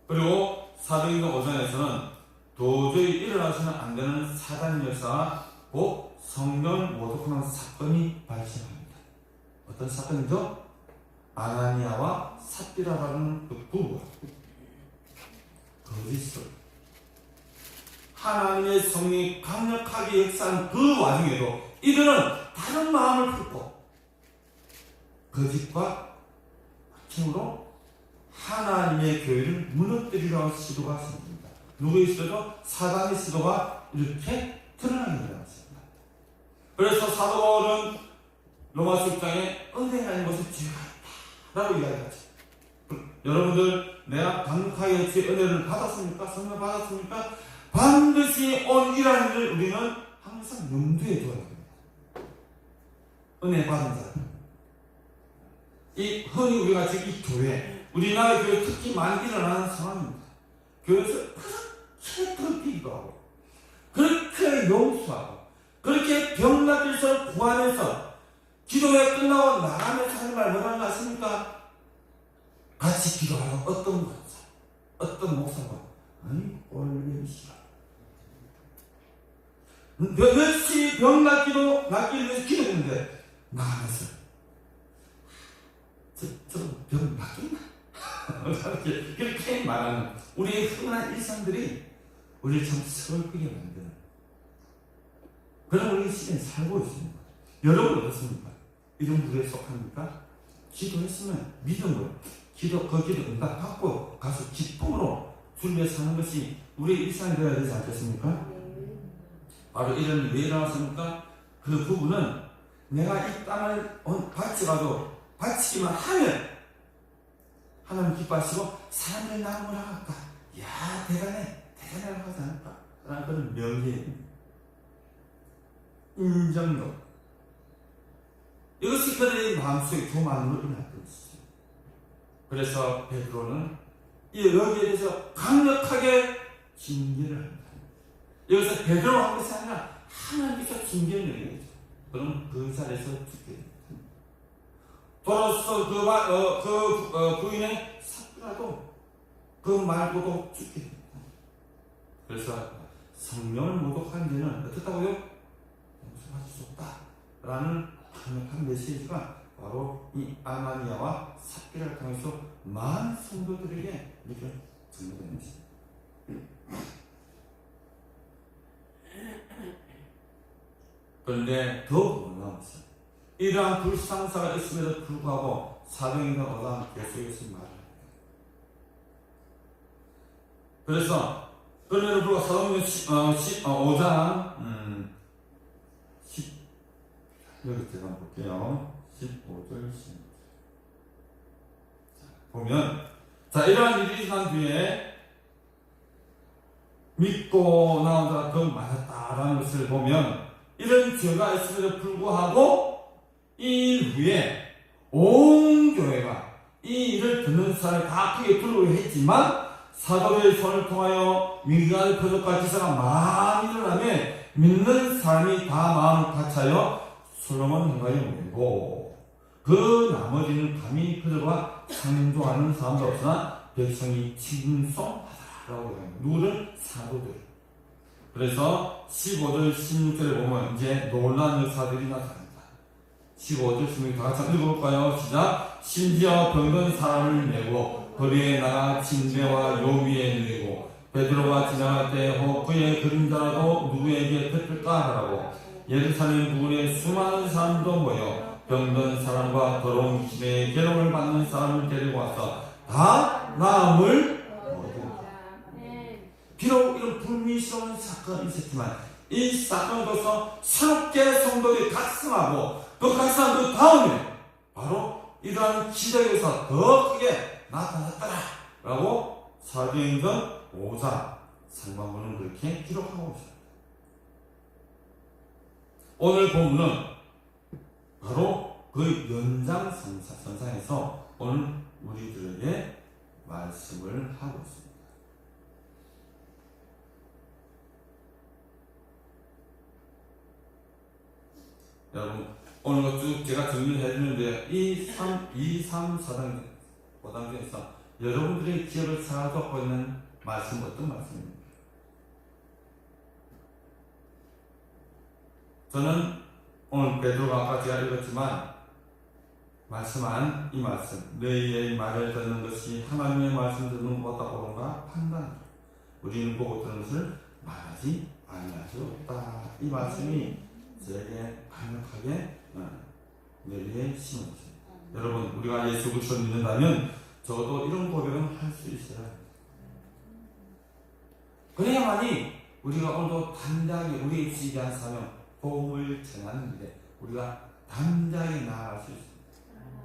그리고 사도행전 5장에서는 도저히 일어나서는 안 되는 사단 열사와 곧 성령을 모독하는 사건이 발생합니다. 어떤 사건이죠? 아나니아와 삽비라라는 그 부부가 거짓으로 하나님의 성령이 강력하게 역사한 그 와중에도 이들은 다른 마음을 품고 거짓과 힘으로 하나님의 교회를 무너뜨리려는 시도가 생깁니다. 누구의 시도죠? 사단의 시도가 이렇게 드러나게 되었습니다. 그래서 사도 바울은 로마서 6장에 은혜라는 것은 죄가 있다라고 이야기하죠. 여러분들 내가 강력하게 주의 은혜를 받았습니까? 성령 받았습니까? 반드시 온 이라는 일을 우리는 항상 염두에 두어야 됩니다. 은혜 받은 사람. 이 흔히 우리가 지금 이 교회, 우리나라 교회 특히 많이 일어나는 상황입니다. 교회에서 그렇게 더럽히기도 하고, 그렇게 용서하고, 그렇게 병나길 서로 구하면서 기도회 끝나고 나가면서 하는 말 뭐라는 거 아십니까? 같이 기도하는 어떤 권사, 어떤 목사가 아니 올리기 싫어. 몇시 병 낫기를 위해서 기도했는데 나가면서 저병 낫겠나? 그렇게 말하는 우리의 흔한 일상들이 우리를 참 슬프게 만드는 그런 우리 시대에 살고 있습니다. 여러분 어떻습니까? 이런 부류에 속합니까? 기도했으면 믿음으로 그 기도 응답 받고 가서 기쁨으로 주님을 사는 것이 우리의 일상이 되어야 되지 않겠습니까? 바로 이런 왜 일어났습니까? 그 부분은 내가 이 땅을 바치기만 하면 하나님 기뻐하시고 사람들 나를 뭐라 할까? 야 대단해라고 하지 않을까? 라는 그런 명예입니다. 인정도 이것이 그들의 마음속에 교만으로 일어났던 것이죠. 그래서 베드로는 여기에 대해서 강력하게 징계를 합니다. 여기서 베드로가 한 것이 아니라 하나님께서 징계를 내리죠. 그럼 그 자리에서 죽게 됩니다. 돌아서 그 부인의 삽비라도 그 말고도 죽게 됩니다. 그래서 성령을 모독한 데는 어떻다고요? 용서할 수 없다라는 강력한 메시지가 바로 이 아나니아와 삽비라를 통해서 많은 성도들에게 이렇게 전달되는 것입니다. 그런데 더 놀라운 것은 이러한 불상사가 있음에도 불구하고 사도행전 5장 계속해서 말합니다. 그래서 그럼에도 불구하고 사도행전 5장 여기 제가 볼게요. 15절 16절 보면 이러한 일이 있은 뒤에 믿고 나온 자가 더 많았다라는 것을 보면 이런 죄가 있음에도 불구하고 이 일 후에 온 교회가 이 일을 듣는 사람이 다 크게 두려워했지만 사도의 손을 통하여 위기가 표적과 기사가 많이 일어나며 믿는 사람이 다 마음을 같이하여 솔로몬 행가에 모이고 그 나머지는 감히 그들과 상종하는 사람도 없으나 백성이 칭송하더라라고 해요. 누구를? 사도들. 그래서 15절 16절에 보면 이제 놀라운 역사들이 나타납니다. 15절 16절 다 같이 읽어볼까요? 시작. 심지어 병든 사람을 메고 거리에 나가 침대와 요위에 누이고 베드로가 지나갈 때 혹 그의 그림자라도 누구에게 뱉을까 하라고 예루살렘 부근에 수많은 사람도 모여 병든 사람과 더러운 기내에 괴로움을 받는 사람을 데리고 와서 다 나음을 얻으라. 비록 이런 불미스러운 사건이 있었지만 이 사건으로서 새롭게 성도들이 각성하고 그 각성한 그 다음에 바로 이러한 기적에서 더 크게 나타났더라 라고 사도행전 5장 상반부는 그렇게 기록하고 있습니다. 오늘 본문은 바로 그 연장선상에서 오늘 우리들에게 말씀을 하고 있습니다. 여러분, 오늘 쭉 제가 정리를 해주는데, 이 3, 4단 중에서 여러분들의 기억을 사로잡고 있는 말씀은 어떤 말씀입니까? 저는 오늘 베드로가 아까 제가 읽었지만 말씀한 이 말씀, 너희의 말을 듣는 것이 하나님의 말씀 듣는 것보다 옳은가 판단하라. 우리는 보고 듣는 것을 말하지 아니하였다. 이 말씀이 저에게 강력하게 뇌리에 심어졌습니다. 여러분, 우리가 예수 그리스도를 믿는다면 적어도 이런 고백은 할 수 있어야 합니다. 그래야만이 우리가 오늘도 담대하게 우리 입시에 대한 사명, 복음을 전하는 일에 우리가 담대하게 나아갈 수 있습니다.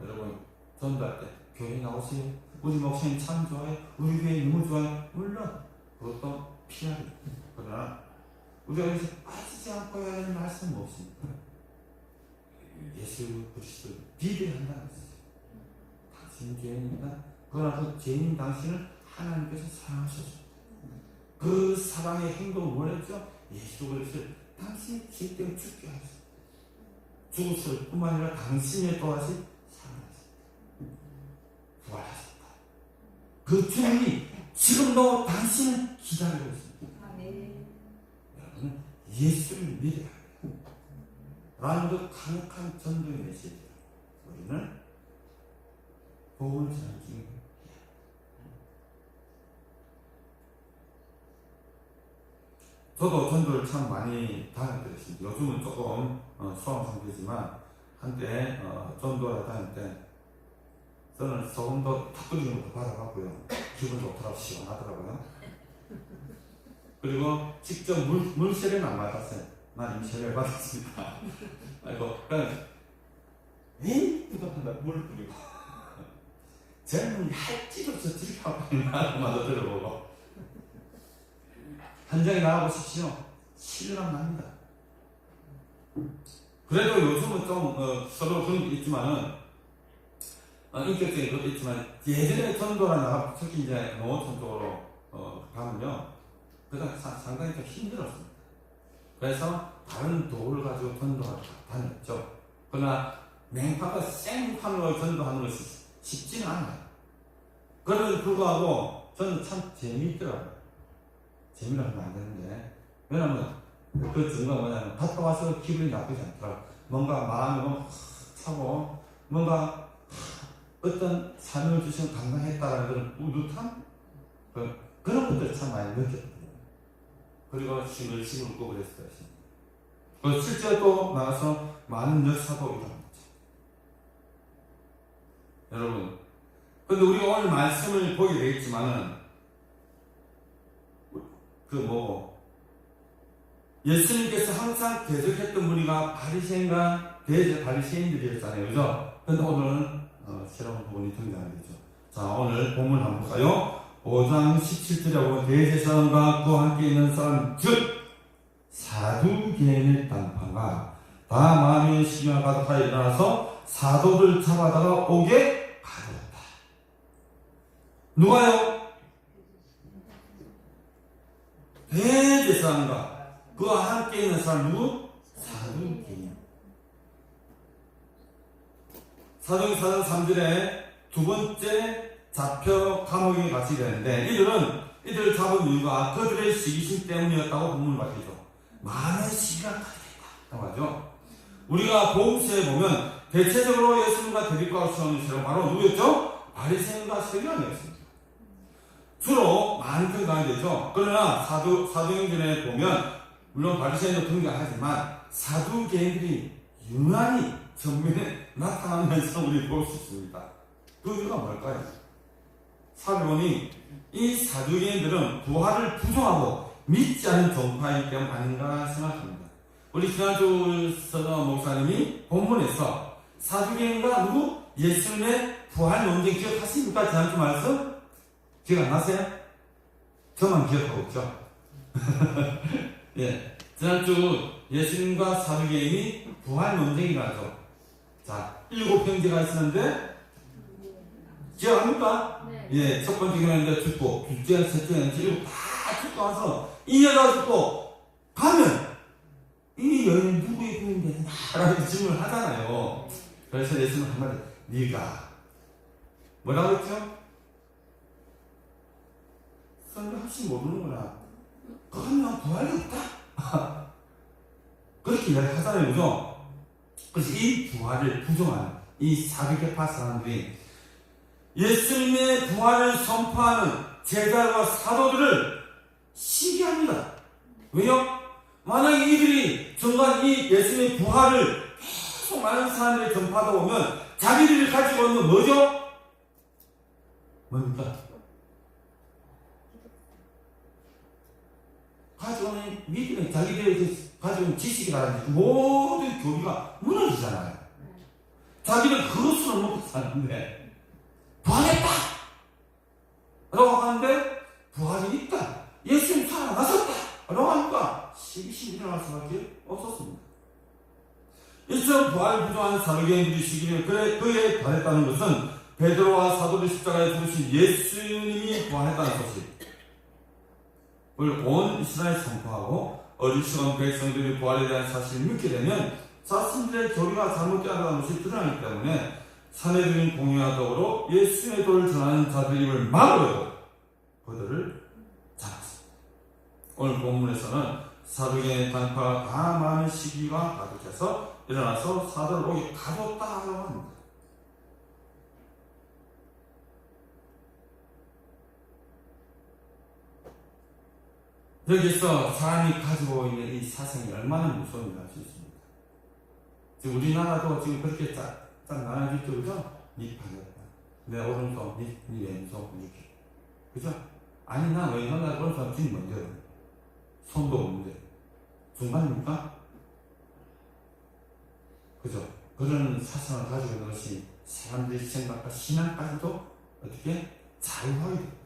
여러분, 전도할 때 교회 나오세요. 우리 목사님 참 좋아요. 우리 교회 너무 좋아요. 물론 그것도 필요하죠. 그러나 우리가 여기서 빠지지 않고 해야 할 말씀은 없습니다. 예수 그리스도를 비대한다는 것이죠. 당신은 죄인입니다. 그러나 그 죄인 당신을 하나님께서 사랑하셨습니다. 그 사랑의 행동을 원했죠. 예수 그리스도를 당신의 죄 때문에 죽게 하셨습니다. 죽었을 뿐만 아니라 당신의 또다시 사랑하셨습니다. 부활하셨다. 그 주님이 지금도 당신을 기다리고 있습니다. 여러분, 예수를 믿어야 합니다. 라는 그 강력한 전도의 메시지를 우리는 복음을 전하기 위해 저도 전도를 참 많이 다녔습니다. 요즘은 조금 수험 상태지만 한때 전도를 다닐 때 저는 소금도 탁 끓이는 것도 받아봤고요. 기분 좋더라고 시원하더라고요. 그리고 직접 물 세례는 안 받았어요. 난 이미 세례를 받았습니다. 아이고, 그냥 에이 부탁한다 물 뿌리고 젊은이 할지도 없어 저렇게 하고 있나 마저 들어보고 현장에 나가보십시오. 실감 납니다. 그래도 요즘은 좀 서로 그런 게 있지만은 인격적인 것도 있지만 예전에 전도가 나가 특히 이제 농어촌 쪽으로 가면요 그다음 상당히 좀 힘들었습니다. 그래서 다른 도구를 가지고 전도를 다녔죠. 그러나 맹파가 생판으로 전도하는 것이 쉽지는 않아요. 그럼에도 불구하고 저는 참 재미있더라고요. 재미로 하면 안 되는데 왜냐면 그 증거가 뭐냐면 갔다 와서 기분이 나쁘지 않더라고요. 뭔가 마음이 막 차고 뭔가 어떤 삶을 주시면 감당했다라는 그런 뿌듯함 그런 것들 참 많이 느꼈거든요. 그리고 힘을 고 그랬어요. 실제로 또 나가서 많은 여사도 일어납니다. 여러분, 근데 우리가 오늘 말씀을 보게 되겠지만은 예수님께서 항상 계속했던 무리가 바리새인과 바리새인들이었잖아요, 그죠? 근데 오늘은 새로운 부분이 등장하겠죠. 자, 오늘 본문 한번 볼까요? 5장 17절에 보면 대제사장과 그와 함께 있는 사람 즉 사두개인의 단파가 다 마음의 시기가 가득하여 일어나서 사도를 잡아다가 옥에 가두었다. 누가요? 대제사장과 그와 함께 있는 사람 누구? 사두개인. 사도행전 3절에 두 번째 잡혀 감옥에 갇히게 되는데 이들을 잡은 이유가 그들의 시기심 때문이었다고 본문을 밝히죠. 많은 시기가 가득했다고 하죠. 우리가 복음서에 보면 대체적으로 예수님과 대립과 싸우는 세력 바로 누구였죠? 바리새인과 세리안이었습니다. 주로 많은 등장이 되죠. 그러나 사도행전에 보면 물론 바리새인도 등장하지만 사두개인들이 유난히 전면에 나타나면서 우리 볼 수 있습니다. 그 이유가 뭘까요? 살펴보니 이 사두개인들은 부활을 부정하고 믿지 않는 종파이기 때문 아닌가 생각합니다. 우리 지난주 서너 목사님이 본문에서 사두개인과 누구? 예수님의 부활 논쟁 기억하십니까? 지난주 말씀? 기억 안 나세요? 저만 기억하고 있죠? 예. 지난주 예수님과 사두개인이 부활 논쟁이라죠. 자, 7 형제가 있었는데 기억합니까? 네. 예, 첫 번째 경우는 죽고, 둘째, 셋째는 지금 다 죽고 와서 이 여자가 죽고 가면 이 여인은 누구의 부인이 라고 질문을 하잖아요. 그래서 예수는 한마디, 네가 뭐라고 했죠? 설마 혹시 모르는구나. 그러면 부활이 없다. 그렇게 이야기하잖아요, 그죠? 그래서 이 부활을 부정하는 이 사두개파 사람들이 예수님의 부활을 선포하는 제자와 사도들을 시기합니다. 왜요? 만약에 이들이 정말 이 예수님의 부활을 계속 많은 사람들이 전파하다 보면 자기들이 가지고 있는 뭐죠? 뭡니까? 가지고 있는 믿음의 자기들이 가지고 있는 지식이라든지 모든 교리가 무너지잖아요. 자기는 그것으로 먹고 사는데 부활했다! 라고 하는데 부활이 있다. 예수님 살아나셨다! 라고 하니까 시기심이 일어날 수밖에 없었습니다. 이처럼 부활을 부정하는 사도계인들이 시기를 그에 반했다는 것은 베드로와 사도들 십자가에 죽으신 예수님이 부활했다는 소식을 온 이스라엘에 선포하고 어리석은 백성들이 부활에 대한 사실을 믿게 되면 자신들의 교리가 잘못되었다는 것이 드러나기 때문에 사내들인 공유하도록 예수의 도를 전하는 자들의 입을 막으려고 그들을 잡았습니다. 오늘 본문에서는 사도계의 단파가 다 많은 시기가 가득해서 일어나서 사도를 오게 가뒀다고 합니다. 여기서 사람이 가지고 있는 이 사생이 얼마나 무서운지 알 수 있습니다. 지금 우리나라도 지금 그렇게 딱 나눠졌죠, 그죠? 니 팔렸다. 내 오른손, 니 왼손, 이렇게. 그죠? 아니, 나 왼손, 나 오른손, 니 먼저. 손도 없는데. 중간입니까? 그죠? 그런 사상을 가지고 있는 것이 사람들의 생각과 신앙까지도 어떻게 자유하게 됩니다.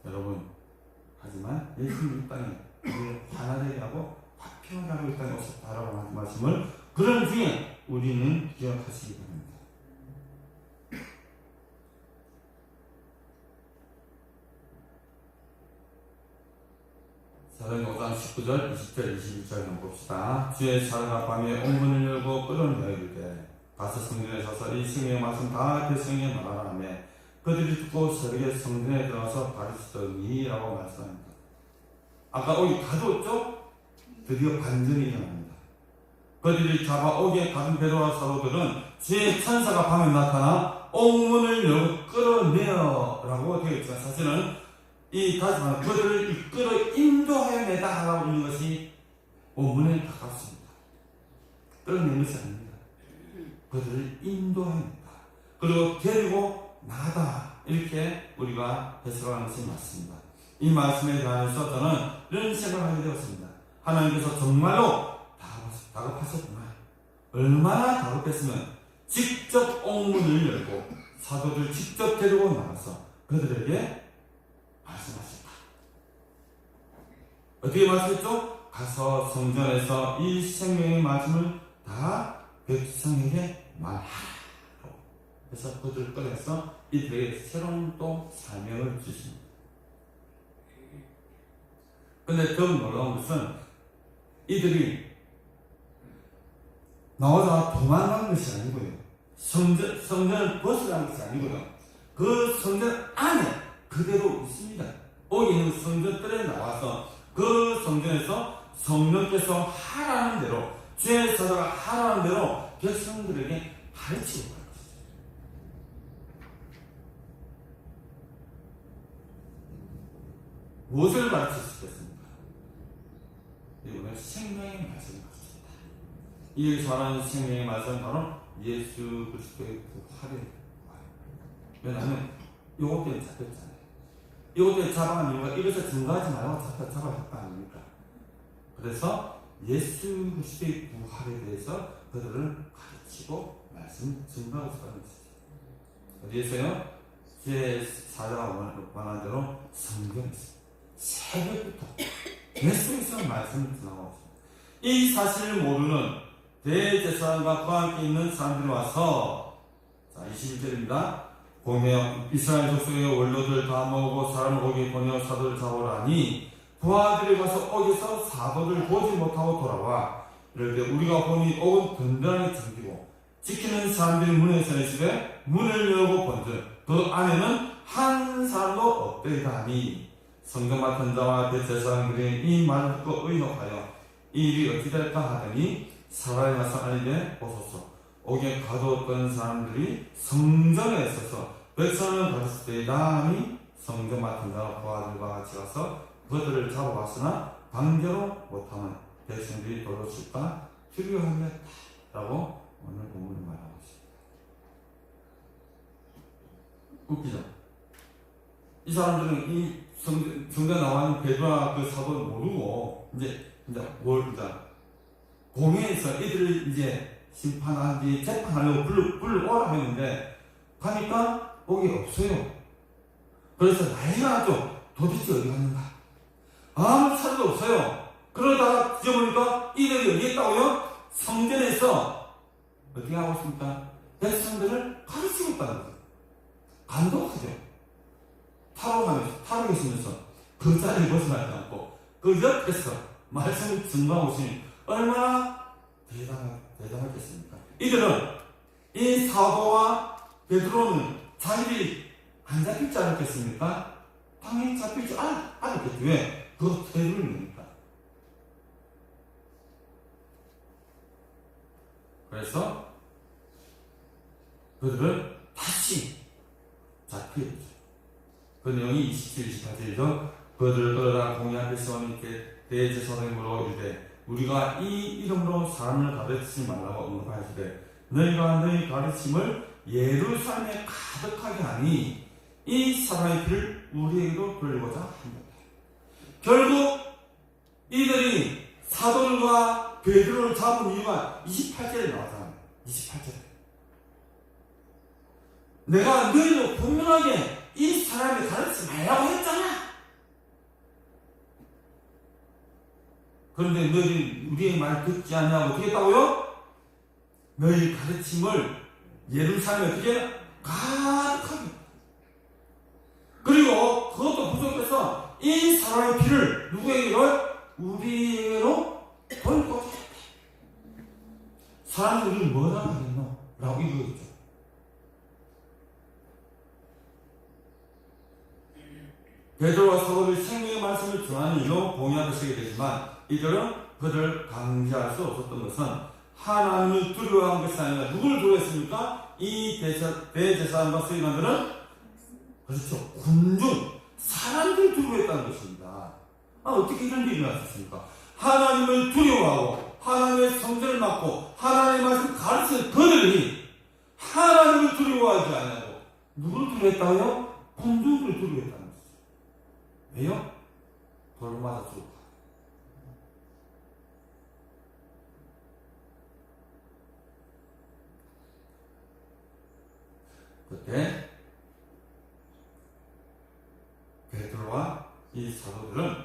여러분, 하지만 예수님 이 땅에 우리를 화나게 하고 화평하게 하고 이 땅에 오셨다라고 하는 말씀을 그런 중에 우리는 기억하시기 바랍니다. 사도행 5장 19절, 20절, 21절 한번 봅시다. 주의 사도가 밤에 옥문을 열고 끌어내어 이르되 가서 성전에 서서 이 생명의 말씀 다 백성에게 말하라 하며 그들이 듣고 새벽에 성전에 들어가서 가르치더니라고 말씀합니다. 아까 오기 가뒀죠? 드디어 반전이 일어납니다. 그들이 잡아 오기에 가둔 베드로와 사도들은 주의 천사가 밤에 나타나 옥문을 열고 끌어내어라고 되어 있지만 사실은 이 다시 말하면 그들을 이끌어 인도하여 내다 하라고 있는 것이 옥문에 가깝습니다. 끌어내는 것이 아닙니다. 그들을 인도하여 낸다. 그리고 데리고 나다. 이렇게 우리가 해석하는 것이 맞습니다. 이 말씀에 대해서 저는 이런 생각을 하게 되었습니다. 하나님께서 정말로 다급하셨구나. 얼마나 다급했으면 직접 옥문을 열고 사도들 직접 데리고 나가서 그들에게 말씀하셨다. 어떻게 말씀했죠? 가서 성전에서 이 생명의 말씀을 다 백성에게 말하라. 그래서 그들을 꺼내서 이들에게 새로운 또 사명을 주십니다. 근데 더 놀라운 것은 이들이 나오다가 도망간 것이 아니고요. 성전을 벗어난 것이 아니고요. 그 성전 안에 그대로 있습니다. 거기 있는 성전 뜰에 나와서 그 성전에서 성령께서 하라는 대로 주의 사도가 하라는 대로 백성들에게 가르치고 갈 것이죠. 무엇을 가르칠 수 있겠습니까? 이번에 생명의 말씀을 가르칩니다. 여기서 말하는 생명의 말씀은 바로 예수 그리스도의 부활의 말. 왜냐하면 요것 때문에 잡혔잖아요. 요것 때문에 잡아간 이유가 이것을 증거하지 말고 잡아갔다 아닙니까? 그래서 예수 그리스도의 부활에 대해서 그들을 가르치고 말씀 증거하고 싶어하는 것이죠. 어디에서요? 제 사자가 원하는 대로 성경에서 새벽부터 계속해서 말씀을 전하고 있습니다. 이 사실을 모르는 대제사장과 그와 함께 있는 사람들이 와서, 자 21절입니다. 공명 이스라엘 족속의 원로들 다 모으고 사람을 거기 보내어 사도를 잡으라니 부하들이 가서 거기서 사도를 보지 못하고 돌아와 이럴 때 우리가 보니 옥은 든든하게 잠기고 지키는 사람들이 문에 서 있으되 문을 열고 본즉 그 안에는 한 사람도 없더이다 하니 성경 맡은 자와 대제사장들이 이 말을 듣고 의논하여 이 일이 어찌 될까 하더니 사람이 와서 아니되 오소서. 옥에 가두었던 사람들이 성전에 있어서 백성을 가졌을 때이다 하니 성전 맡은 자와 부하들과 같이 가서 그들을 잡아왔으나 강제로 못하면 백성들이 도로 칠까 두려워하였다 라고 오늘 본문을 말하고 있습니다. 웃기죠? 이 사람들은 이 성전에 나와 있는 베드로와 그 사도를 모르고 이제 공회에서 이들을 이제 심판한 뒤 재판하려고 불러오라고 했는데 가니까 옥이 없어요. 그래서 난리가 났죠. 도대체 어디 갔는가? 아무 차도 없어요. 그러다가 뒤져보니까 이들이 어디 있다고요? 성전에서 어떻게 하고 있습니까? 백성들을 가르치고 있다는 거죠. 감독하죠. 타로 계시면서 그 자리를 벗어나지 않고 그 옆에서 말씀을 증거하고 있으니 얼마나 대단하겠습니까? 이들은 이 사도와 베드로는 자기들이 안 잡힐 줄 알았겠습니까? 당연히 잡힐 줄 알았겠죠. 왜? 그 테두리를 내니까. 그래서 그들을 다시 잡히겠죠. 그 내용이 27, 28절이죠. 그들을 끌어다 공의 앞에 세우니 대제사장으로 이르되 우리가 이 이름으로 사람을 가르치지 말라고 언급하시되 너희가 너희 가르침을 예루살렘에 가득하게 하니 이 사람의 피를 우리에게도 돌리고자 합니다. 결국 이들이 사도들과 베드로를 잡은 이유가 28절에 나왔잖아요. 28절에 내가 너희도 분명하게 이 사람을 가르치지 말라고 했잖아. 그런데 너희 우리의 말 듣지 않냐고 어떻게 했다고요? 너희 가르침을 예루살렘에 어떻게 가득하게. 그리고 그것도 부족해서 이 사람의 피를 누구에게로? 우리에게로 돌고. 사람들이 우리를 뭐라 하겠노? 라고 이거겠죠. 베드로와 사도들이 생명의 말씀을 전하는 이로 공유하게 쓰게 되지만 이들은 그들을 강제할 수 없었던 것은 하나님을 두려워한 것이 아니라 누구를 두려워했습니까? 이 대제사장과 서기관들은 그렇죠. 군중, 사람들 두려워했다는 것입니다. 어떻게 이런 일이 났습니까? 하나님을 두려워하고 하나님의 성전을 맡고 하나님의 말씀을 가르치는 그들이 하나님을 두려워하지 않냐고 누구를 두려워했다고요? 군중을 두려워했다는 것이죠. 왜요? 돌로 맞아 죽을까? 그때 베드로와 이 사도들은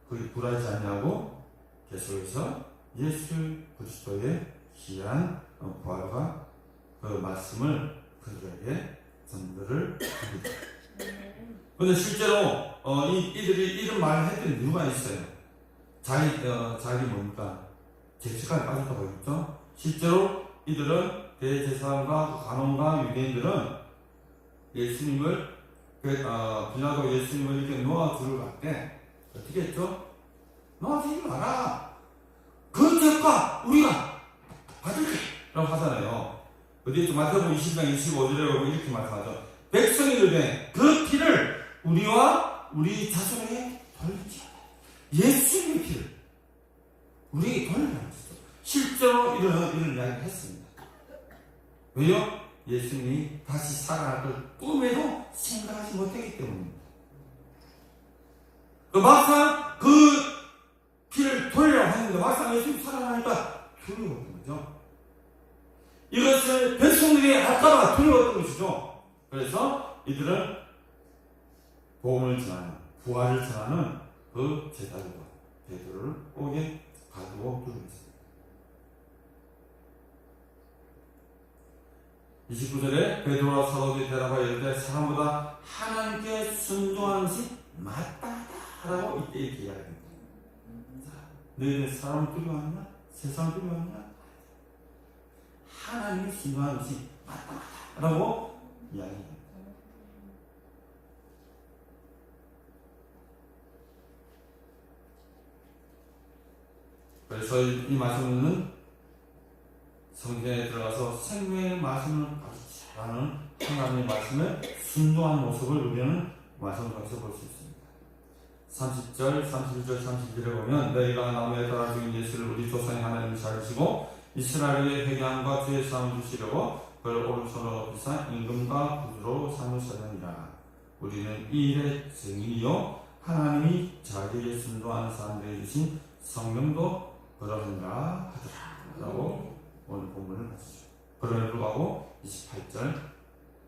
그리 굴하지 않냐고 계속해서 예수 그리스도의 귀한 부활과 그 말씀을 그들에게 전달을 합니다. 그런데 실제로 이들이 이런 말을 했던 이유가 있어요. 자기 뭡니까? 죄책감에 빠졌다고 했죠. 실제로 이들은 대제사장과 간원과 유대인들은 예수님을 빌라도 예수님을 이렇게 놓아주러 갈 때 어떻게 했죠? 놓아주지 마라. 그 죄가 우리가 받을게 라고 하잖아요. 어디 있죠? 마태복음 20장 25절에 이렇게 말씀하죠. 백성이 이르되 그 피를 우리와 우리 자손에게 돌리자. 예수님의 피를 우리에게 돌리라는 것이죠. 실제로 이런 이야기를 했습니다. 왜요? 예수님이 다시 살아날 걸 꿈에도 생각하지 못했기 때문입니다. 막상 그 피를 돌리라고 했는데 막상 예수님이 살아나니까 두려웠던 거죠. 이것을 백성들이 알까봐 두려웠던 것이죠. 그래서 이들은 복음을 전하는, 부활을 전하는 그 제자들과 베드로를 옥에 가두고 두려웠습니다. 29절에 베드로와 사도들이 대답하여 이르되 사람보다 하나님께 순종하는 것이 마땅하다라고 이때 이렇게 이야기합니다. 너희는 사람을 두려워하느냐? 세상을 두려워하느냐? 하나님께 순종하는 것이 마땅하다라고 이야기합니다. 그래서 이 말씀은 성경에 들어가서 생명의 말씀을 아주 잘하는 하나님의 말씀에 순종하는 모습을 우리는 말씀을 통해서 볼 수 있습니다. 30절, 31절, 32절에 보면 너희가 나무에 달아 죽인 예수를 우리 조상의 하나님을 찾으시고 이스라엘의 회개함과 주의 사함을 주시려고 그를 오른손으로 높이사 임금과 구주로 삼으셨느니라. 우리는 이 일의 증인이요 하나님이 자기에게 순종하는 사람들에게 주신 성령도 그러느니라 하더라 라고 오늘 본문을 마치죠. 그럼에도 불구하고 28절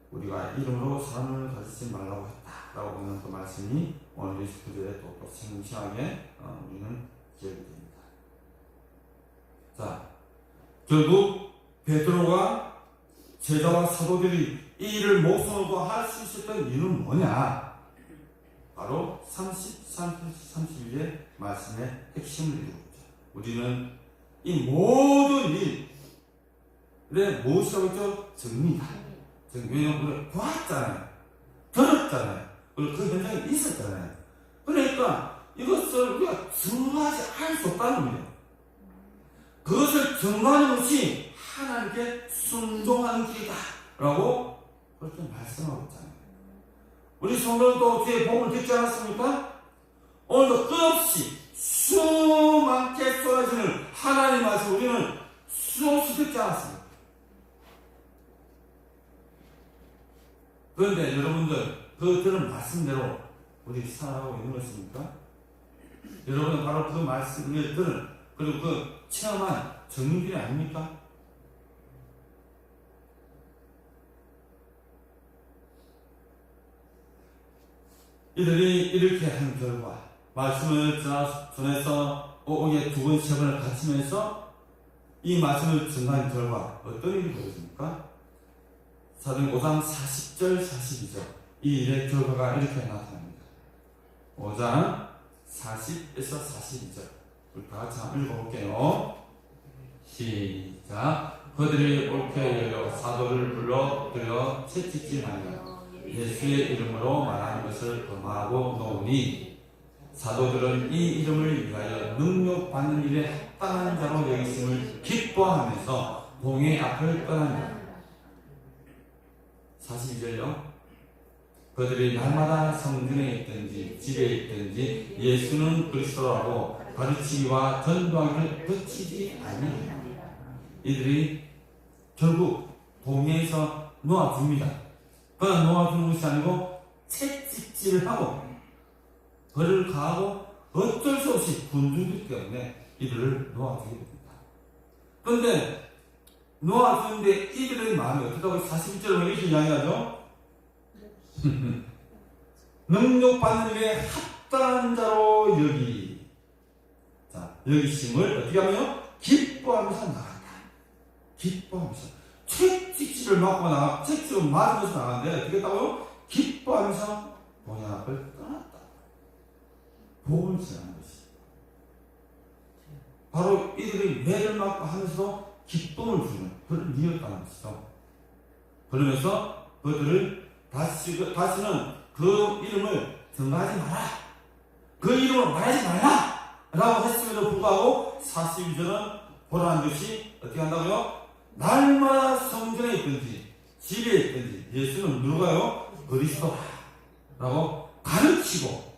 우리가 이름으로 사람을 가르치지 말라고 했다라고 하는 그 말씀이 오늘 29절에 또 생생하게 우리는 기억이 됩니다. 자, 결국 베드로가 제자와 사도들이 이 일을 목숨으로 할 수 있었던 이유는 뭐냐? 바로 30, 31의 말씀의 핵심을 이루고 있죠. 우리는 이 모든 일에 무엇이라고 했죠? 정리다. 왜냐하면 우리가 보았잖아요. 들었잖아요. 그리고 그 현장에 있었잖아요. 그러니까 이것을 우리가 증거하지 않을 수 없다는 겁니다. 그것을 증거하는 것이 하나님께 순종하는 길이다 라고 그렇게 말씀하고 있잖아요. 우리 성도도 주의 복음을 듣지 않았습니까? 오늘도 끝없이 수많게 쏟아지는 하나님의 말씀 우리는 수없이 듣지 않았습니다. 그런데 여러분들 그 들은 말씀대로 우리 살아가고 있는 것입니까? 여러분은 바로 그 말씀을 들은 그리고 그 체험한 증인들이 아닙니까? 이들이 이렇게 한 결과 말씀을 전해서 오게 두 번, 세 번을 가르치면서 이 말씀을 전한 결과 어떤 일이 벌어집니까? 사도행 5장 40절, 42절 이 일의 결과가 이렇게 나타납니다. 5장 40에서 42절 우리 다 같이 한번 읽어볼게요. 시작. 그들이 옳게 여겨 사도를 불러 채찍질 하여 예수의 이름으로 말하는 것을 금하고 놓으니 사도들은 이 이름을 위하여 능력받는 일에 합당한 자로 여기심을 기뻐하면서 봉의 앞을 떠납니다. 42절요. 그들이 날마다 성전에 있든지 집에 있든지 예수는 그리스도라고 가르치기와 전도하기를 그치지 아니하니라. 이들이 결국 봉에서 놓아줍니다. 그러나 놓아주는 것이 아니고 채찍질을 하고 벌을 가하고 어쩔 수 없이 굶주리기 때문에 이들을 놓아주게 됩니다. 그런데 놓아주는데 이들의 마음이 어떻다고 41절에 이렇게 이야기하죠? 능력받는 일에 합당한 자로 여기. 자, 여기심을 어떻게 하면요? 기뻐하면서 나간다. 기뻐하면서. 채찍질을 맞고 채찍을 맞으면서 나가는데 어떻게 했다고요? 기뻐하면서 본의 앞을 떠났다. 복을 전하는 것이. 바로 이들이 매를 맞고 하면서도 기쁨을 주는 그런 이유였다는 것이죠. 그러면서 그들을 다시는 그 이름을 등하지 마라. 그 이름을 말하지 말라. 라고 했음에도 불구하고 42절은 보라는 것이 어떻게 한다고요? 날마다 성전에 있든지 집에 있든지 예수는 누가요? 그리스도라. 라고 가르치고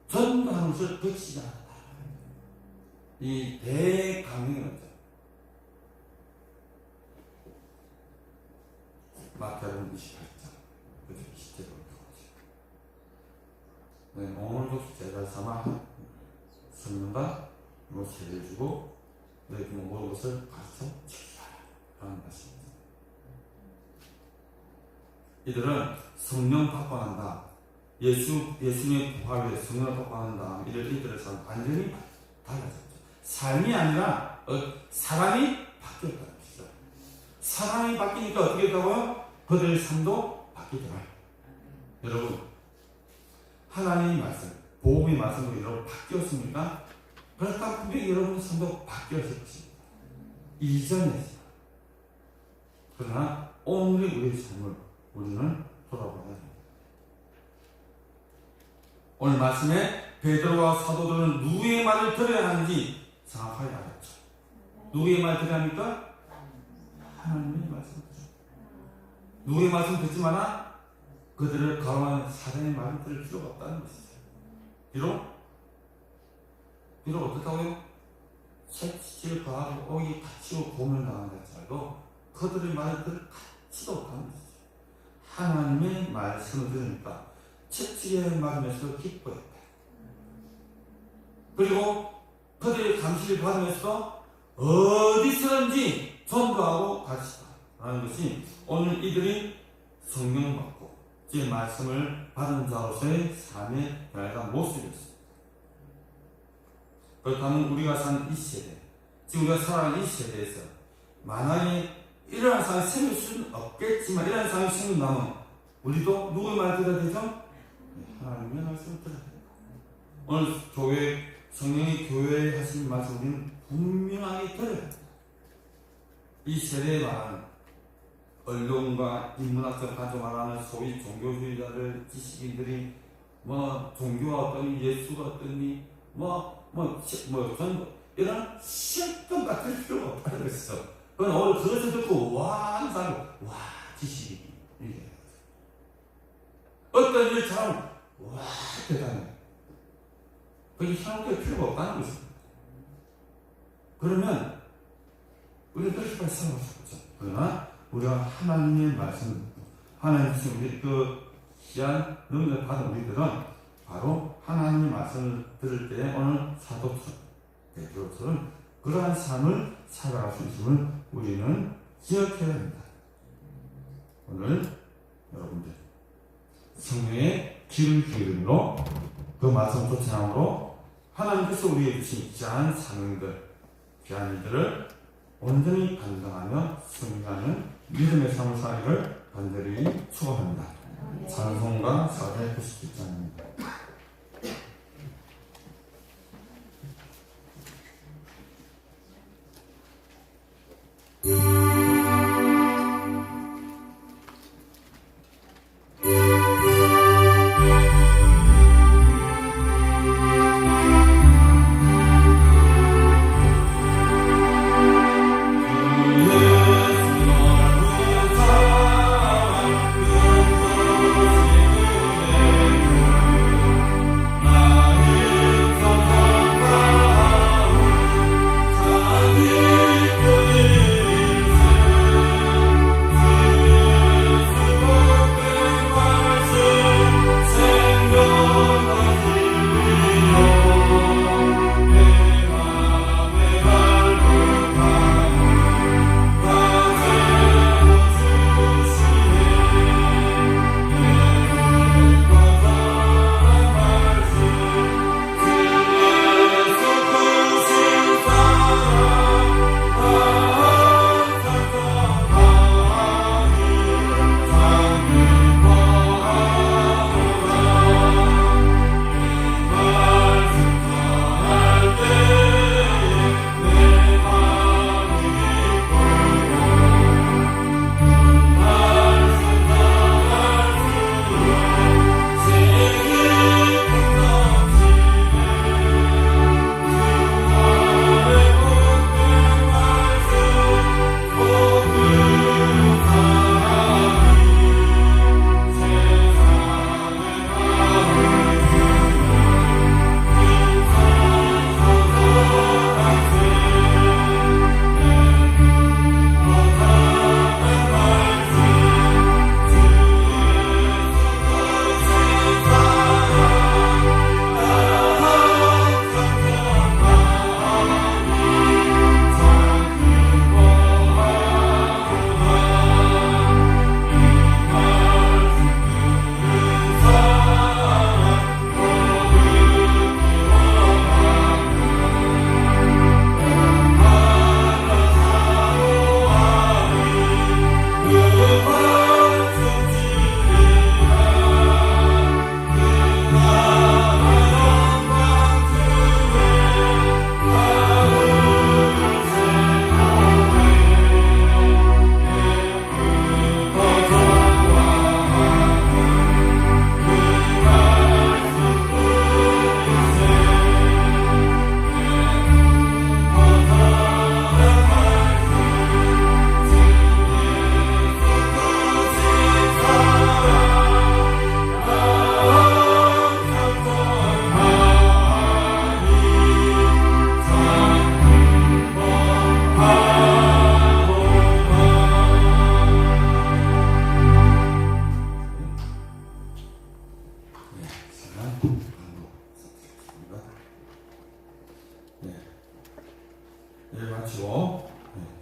전도하는 것을 그치지 않았다. 이 대강령이 있죠. 마태복음 28장 그죠? 20절로 네, 오늘도 제자 삼아 성령과 세례를 주고 너희 모든 것을 가르쳐 주시라 라는 말씀입니다. 이들은 성령 받고 난다. 예수님의 부활 후에 성령을 받고 난 다음 이들의 삶 완전히 달라졌죠. 삶이 아니라 사람이 바뀌었다는 것이죠. 사람이 바뀌니까 어떻게 된다고요? 그들의 삶도 바뀌더라. 여러분, 하나님의 말씀, 복음의 말씀으로 여러분 바뀌었습니까? 그렇다고 분명히 여러분 삶도 바뀌었을 것입니다. 이전에. 그러나 오늘의 우리의 삶을 우리는 돌아봐야 됩니다. 오늘 말씀에 베드로와 사도들은 누구의 말을 들어야 하는지 정확하게 알았죠. 누구의 말 들어야 합니까? 하나님의 말씀. 누구의 말씀 듣지 마라? 그들을 가로하는 사람의 말을 들을 필요가 없다는 것이죠. 비록 어떻다고요? 채찍을 가하고 오기 다치고 고문을 당한다 할지라도 그들의 말을 들을 가치도 없다는 것이죠. 하나님의 말씀을 들으니까 채찍에 맞으면서 기뻐했다. 그리고 그들의 감시를 받으면서 어디서든지 전도하고 가르치다 라는 것이 오늘 이들이 성령을 받고 제 말씀을 받은 자로서의 삶의 변화가 모습이었습니다. 그렇다면 우리가 사는 이 세대, 지금 우리가 살아가는 이 세대에서 만약에 이러한 상황이 생길 수는 없겠지만 이러한 상황이 생긴다면 우리도 누구의 말 들어야 되죠? 하나님의 말씀을 들어야 됩니다. 오늘 교회, 성령이 교회에 하신 말씀 우리는 분명하게 들어야 됩니다. 이 세대에 말하는 언론과 인문학적 가져 말하는 소위 종교주의자들, 지식인들이 종교가 어떠니, 예수가 어떠니, 전부 이런 실컷 같을 필요가 없다는 것이죠. 그건 오늘 그것을 듣고 와 하는 사람, 와 지식인이 이게 어떤 일을 잘하면 와 대단해. 그게 현혹될 필요가 없다는 것입니다. 그러면 우리는 그렇게까지 살아갈 수 없죠. 그러나 우리가 하나님의 말씀, 하나님께서 우리 그 귀한 능력을 받은 우리들은 바로 하나님의 말씀을 들을 때에 오늘 사도처럼 베드로처럼 그러한 삶을 살아갈 수 있음을 우리는 기억해야 합니다. 오늘 여러분들 성령의 귀를 기울임으로 그 말씀 쫓아남으로 하나님께서 우리에게 주신 귀한 사명들, 귀한 일들을 온전히 감당하며 승리하는 믿음의 삶을 살기를 간절히 축원합니다. 찬송가 497장입니다.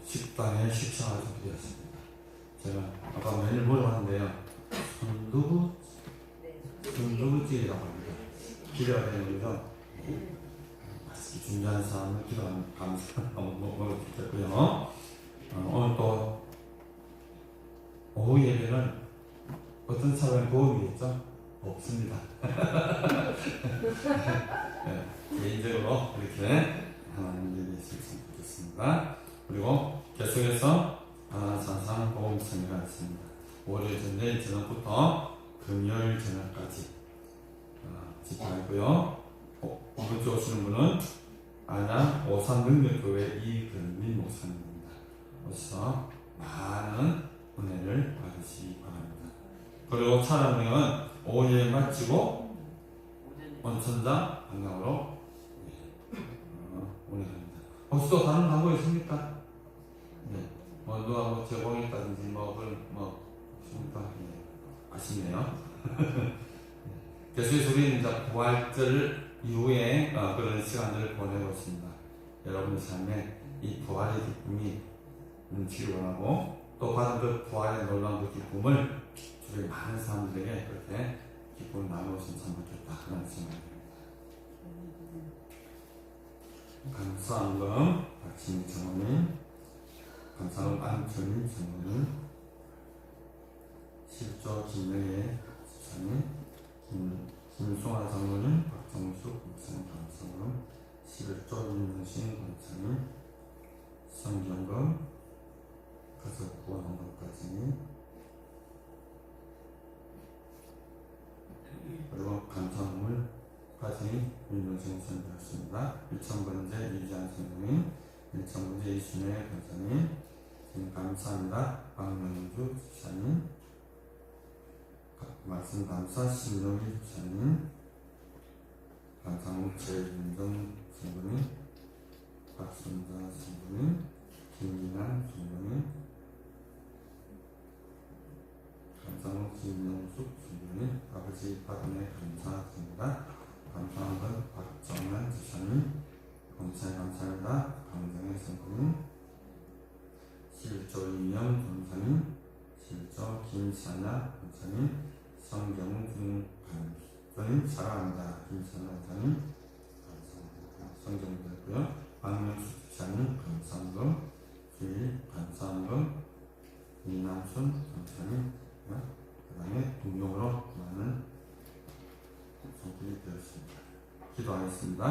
식당에 식사가 좀 되었습니다. 제가 아까 메뉴를 물어봤는데요. 순두부찌개라고 합니다. 기대가 되는 거죠. 맛있게 준비한 사람을 기도하는 감사 한번 먹을 수 있겠고요. 오늘 또 오후 예배는 어떤 사람의 도움이겠죠? 없습니다. 네, 개인적으로 이렇게 하나님 예배 있으면 좋겠습니다. 그리고 계속해서 하나산상 보험성회가 있습니다. 월요일 전에 저녁부터 금요일 저녁까지 집회하고요. 오른쪽 오시는 분은 안양 오산능력교회 이근민 목사님입니다. 오셔서 많은 은혜를 받으시기 바랍니다. 그리고 차량은 오후에 마치고 원천장 방향으로 운행합니다. 혹시 또 다른 방법이 있습니까? 네. 누가 뭐 제공했다든지 있습니까? 네. 아쉽네요. 계속해서 우리는 이제 부활절 이후에 그런 시간들을 보내고 있습니다. 여러분의 삶에 이 부활의 기쁨이 넘치기 원하고 또 받은 그 부활의 놀라운 그 기쁨을 주변 많은 사람들에게 그렇게 기쁨을 나누었으면 참 좋겠다 그런 생각입니다. 감사한금 박신희 장로님, 감사한금 안철민 장로님, 실조 김명애 집사님, 김송아 장로님, 박정숙 목사님 감사한금, 11조 윤영신 권사님, 성경금 가족 구원한 것까지, 그리고 감사함을까지 윤동신 선배였습니다. 1,000번째 이지한 선생님, 1,000번째 이순혜 권사님, 감사합니다. 박명주 집사님, 말씀 감사 신동희 집사님, 감사함 최윤정 선생님, 박순자 선생님, 김민환 선생님, 감사함 김영숙 선생님, 아버지 받은에 감사드립니다. 감사한 건 박정란 지사님, 검사에 감사합니다. 강정혜 선생님, 실조 이명 검사님, 실조 김사냐 검사님, 성경준 감사님 사랑합니다. 김사냐 검사님 감사합니다. 성경되었고요. 박명수 지사님 감사한 주일 감사한 건 이남순 검사님, 그 다음에 동료로 많은 손길이 되었습니다. 기도하겠습니다.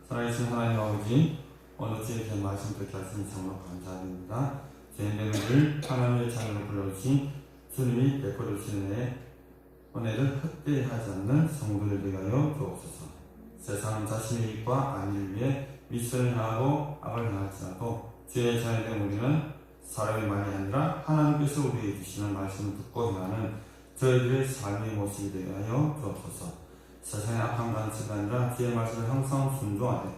살아계신 하나님 아버지, 오늘 주에게 말씀 듣게 하신 참으로 감사드립니다. 죄인들을 하나님의 자녀로 불러주신 주님이 베풀어 주시는 은혜를 헛되이하지 않는 성도를 위하여 주옵소서. 세상은 자신의 이익과 안위를 위해 윗선을 향하고 악을 향할지라도 주의 자녀된 우리는 사람의 말이 아니라 하나님께서 우리에게 주시는 말씀을 듣고 행하는 저희들의 삶의 모습이 되게 하여 주옵소서. 세상의 악한 간치가 아니라 주의 말씀을 항상 순종하되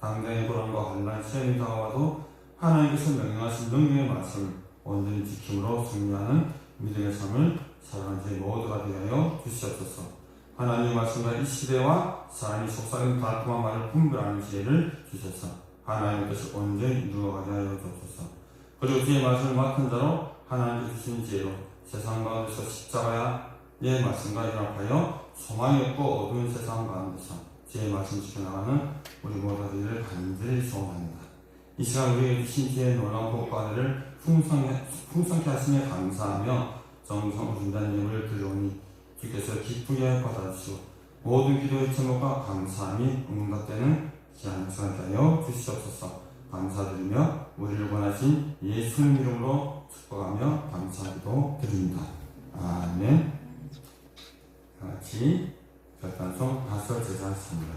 당장의 불안과 환난 시험이 다가와도 하나님께서 명령하신 능력의 말씀을 온전히 지킴으로 승리하는 믿음의 삶을 살아가는 저희 모두가 되게 하여 주시옵소서. 하나님의 말씀과 이 시대와 사람이 속삭이는 달콤한 말을 분별하는 지혜를 주셔서 하나님께서 온전히 이루어가게 하여 주옵소서. 그리고 주의 말씀을 맡은 자로 하나님께 주신 지혜로 세상 가운데서 십자가의 말씀과 연합하여 소망이 없고 어두운 세상 가운데서 주의 말씀 지켜나가는 우리 모두들을 간절히 소원합니다. 이 시간 우리에게 주신 지혜의 놀라운 복과 은혜를 풍성케 하시며 감사하며 정성 준비한 예물을 드려오니 주께서 기쁘게 받아주시고 모든 기도의 제목과 감사함이 응답되는 귀한 시간 되어 주시옵소서. 감사드리며 우리를 원하신 예수님 이름으로 축복하며 감사기도 드립니다. 아멘. 같이 결단송 다섯 제자였습니다.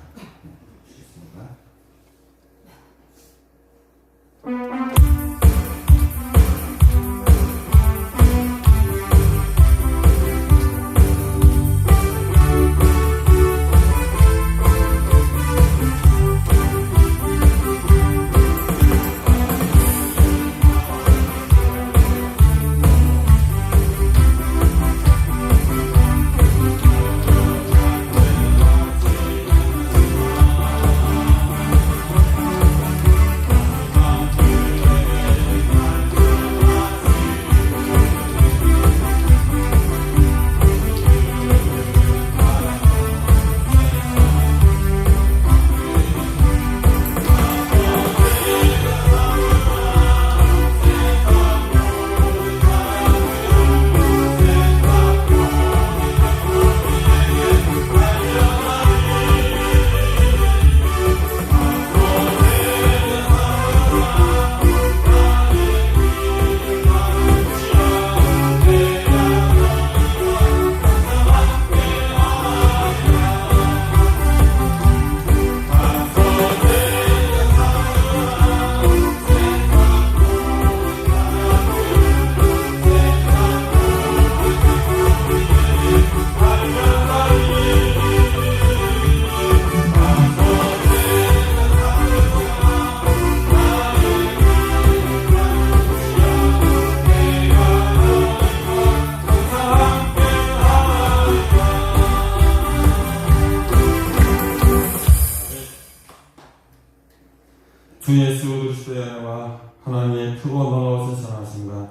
넣으신 선하신가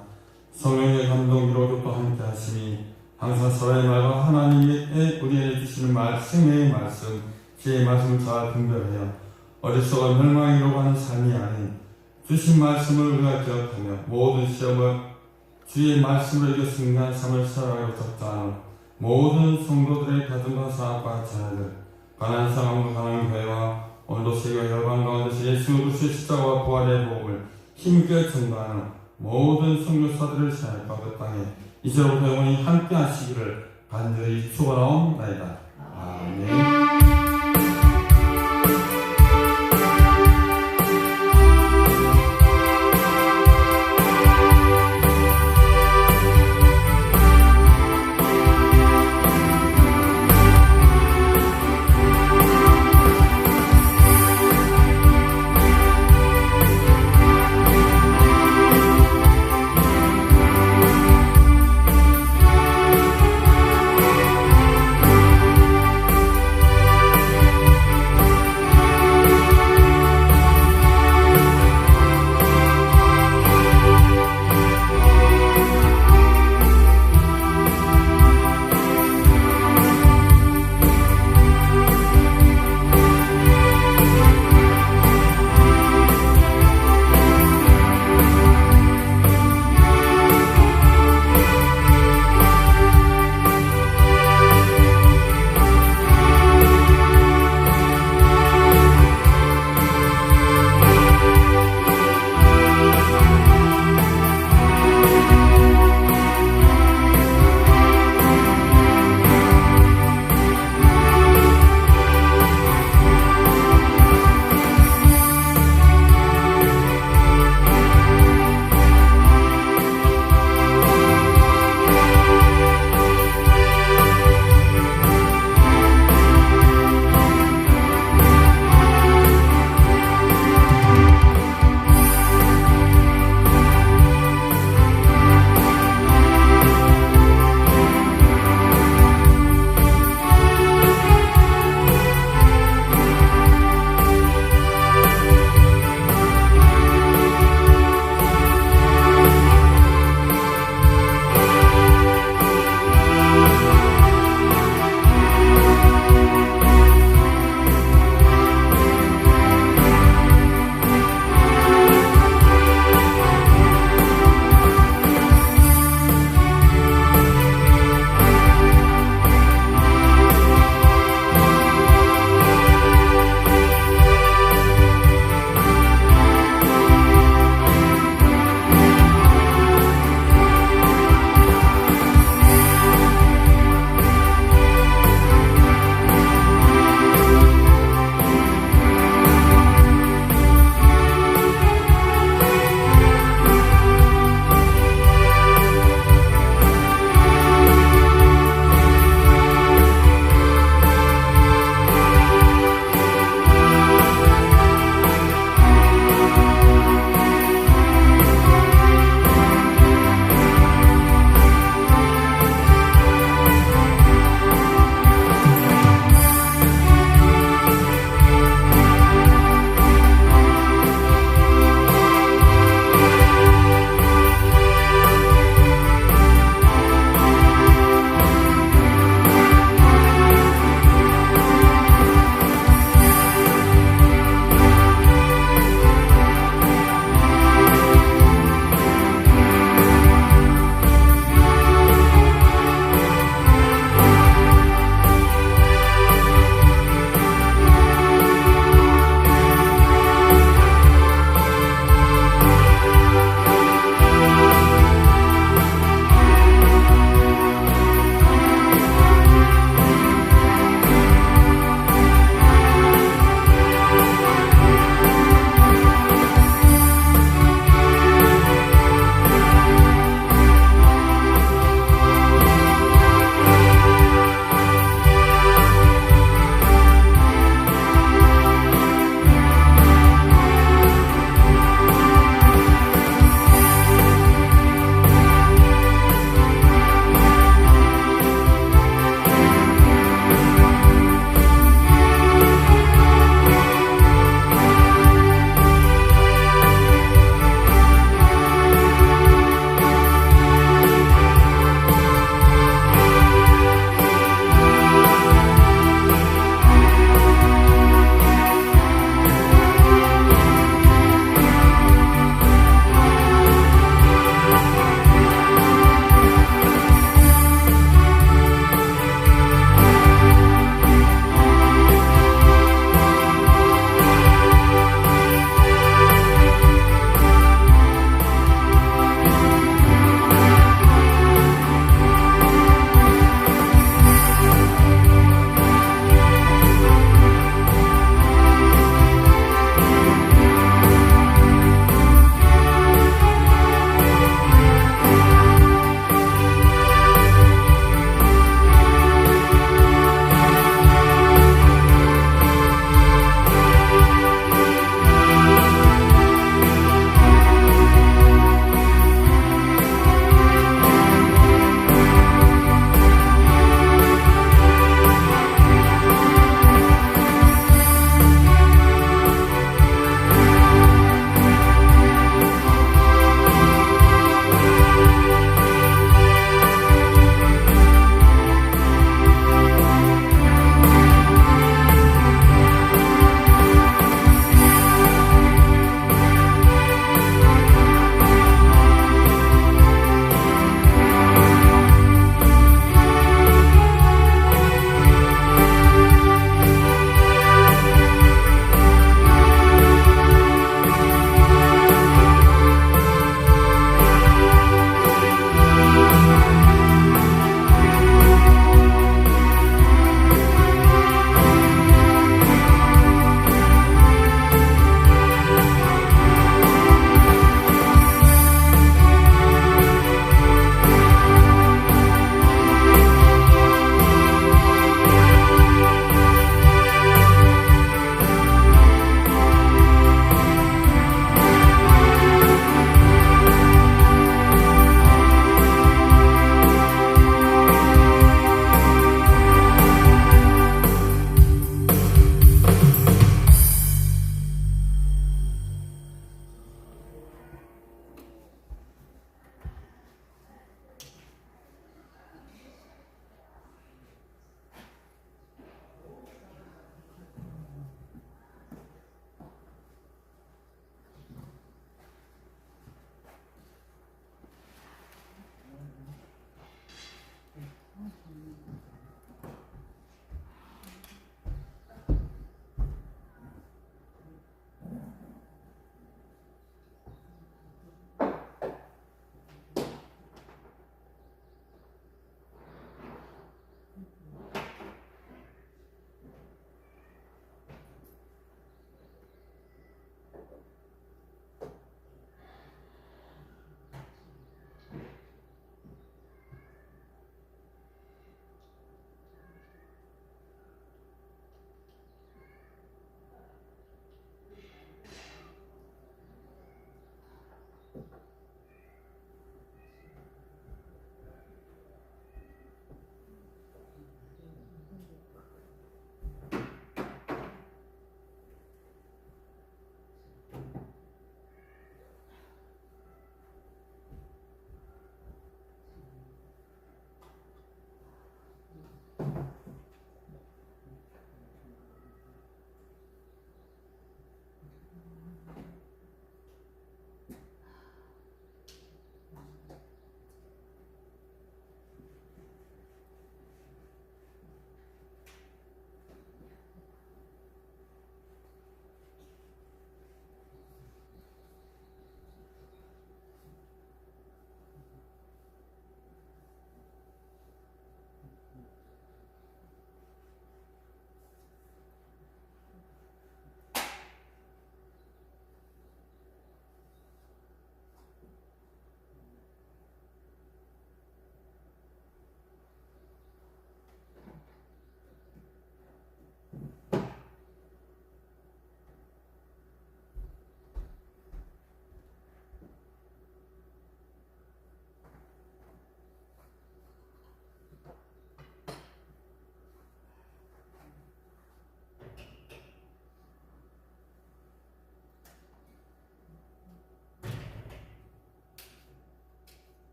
성령의 감동기로 또 함께 하시니 항상 서로의 말과 하나님의 우리에게 주시는 말씀의 말씀 지혜의 말씀을 잘 분별하여 어리석어 멸망이라고 하는 삶이 아닌 주신 말씀을 우리가 기억하며 모든 시험을 주의 말씀으로 이겨 승리한 삶을 살아가고 적자하는 모든 성도들의 가정과 사업과 자녀들 가난한 상황으로 가는 교회와 오늘도 세계와 열방 가운데서 예수 그리스도의 십자가와 부활의 복음을 힘있게 전도하는 모든 선교사들을 사역하고 그 땅에 이제로부터 영원히 함께 하시기를 간절히 축원하옵나이다. 아멘.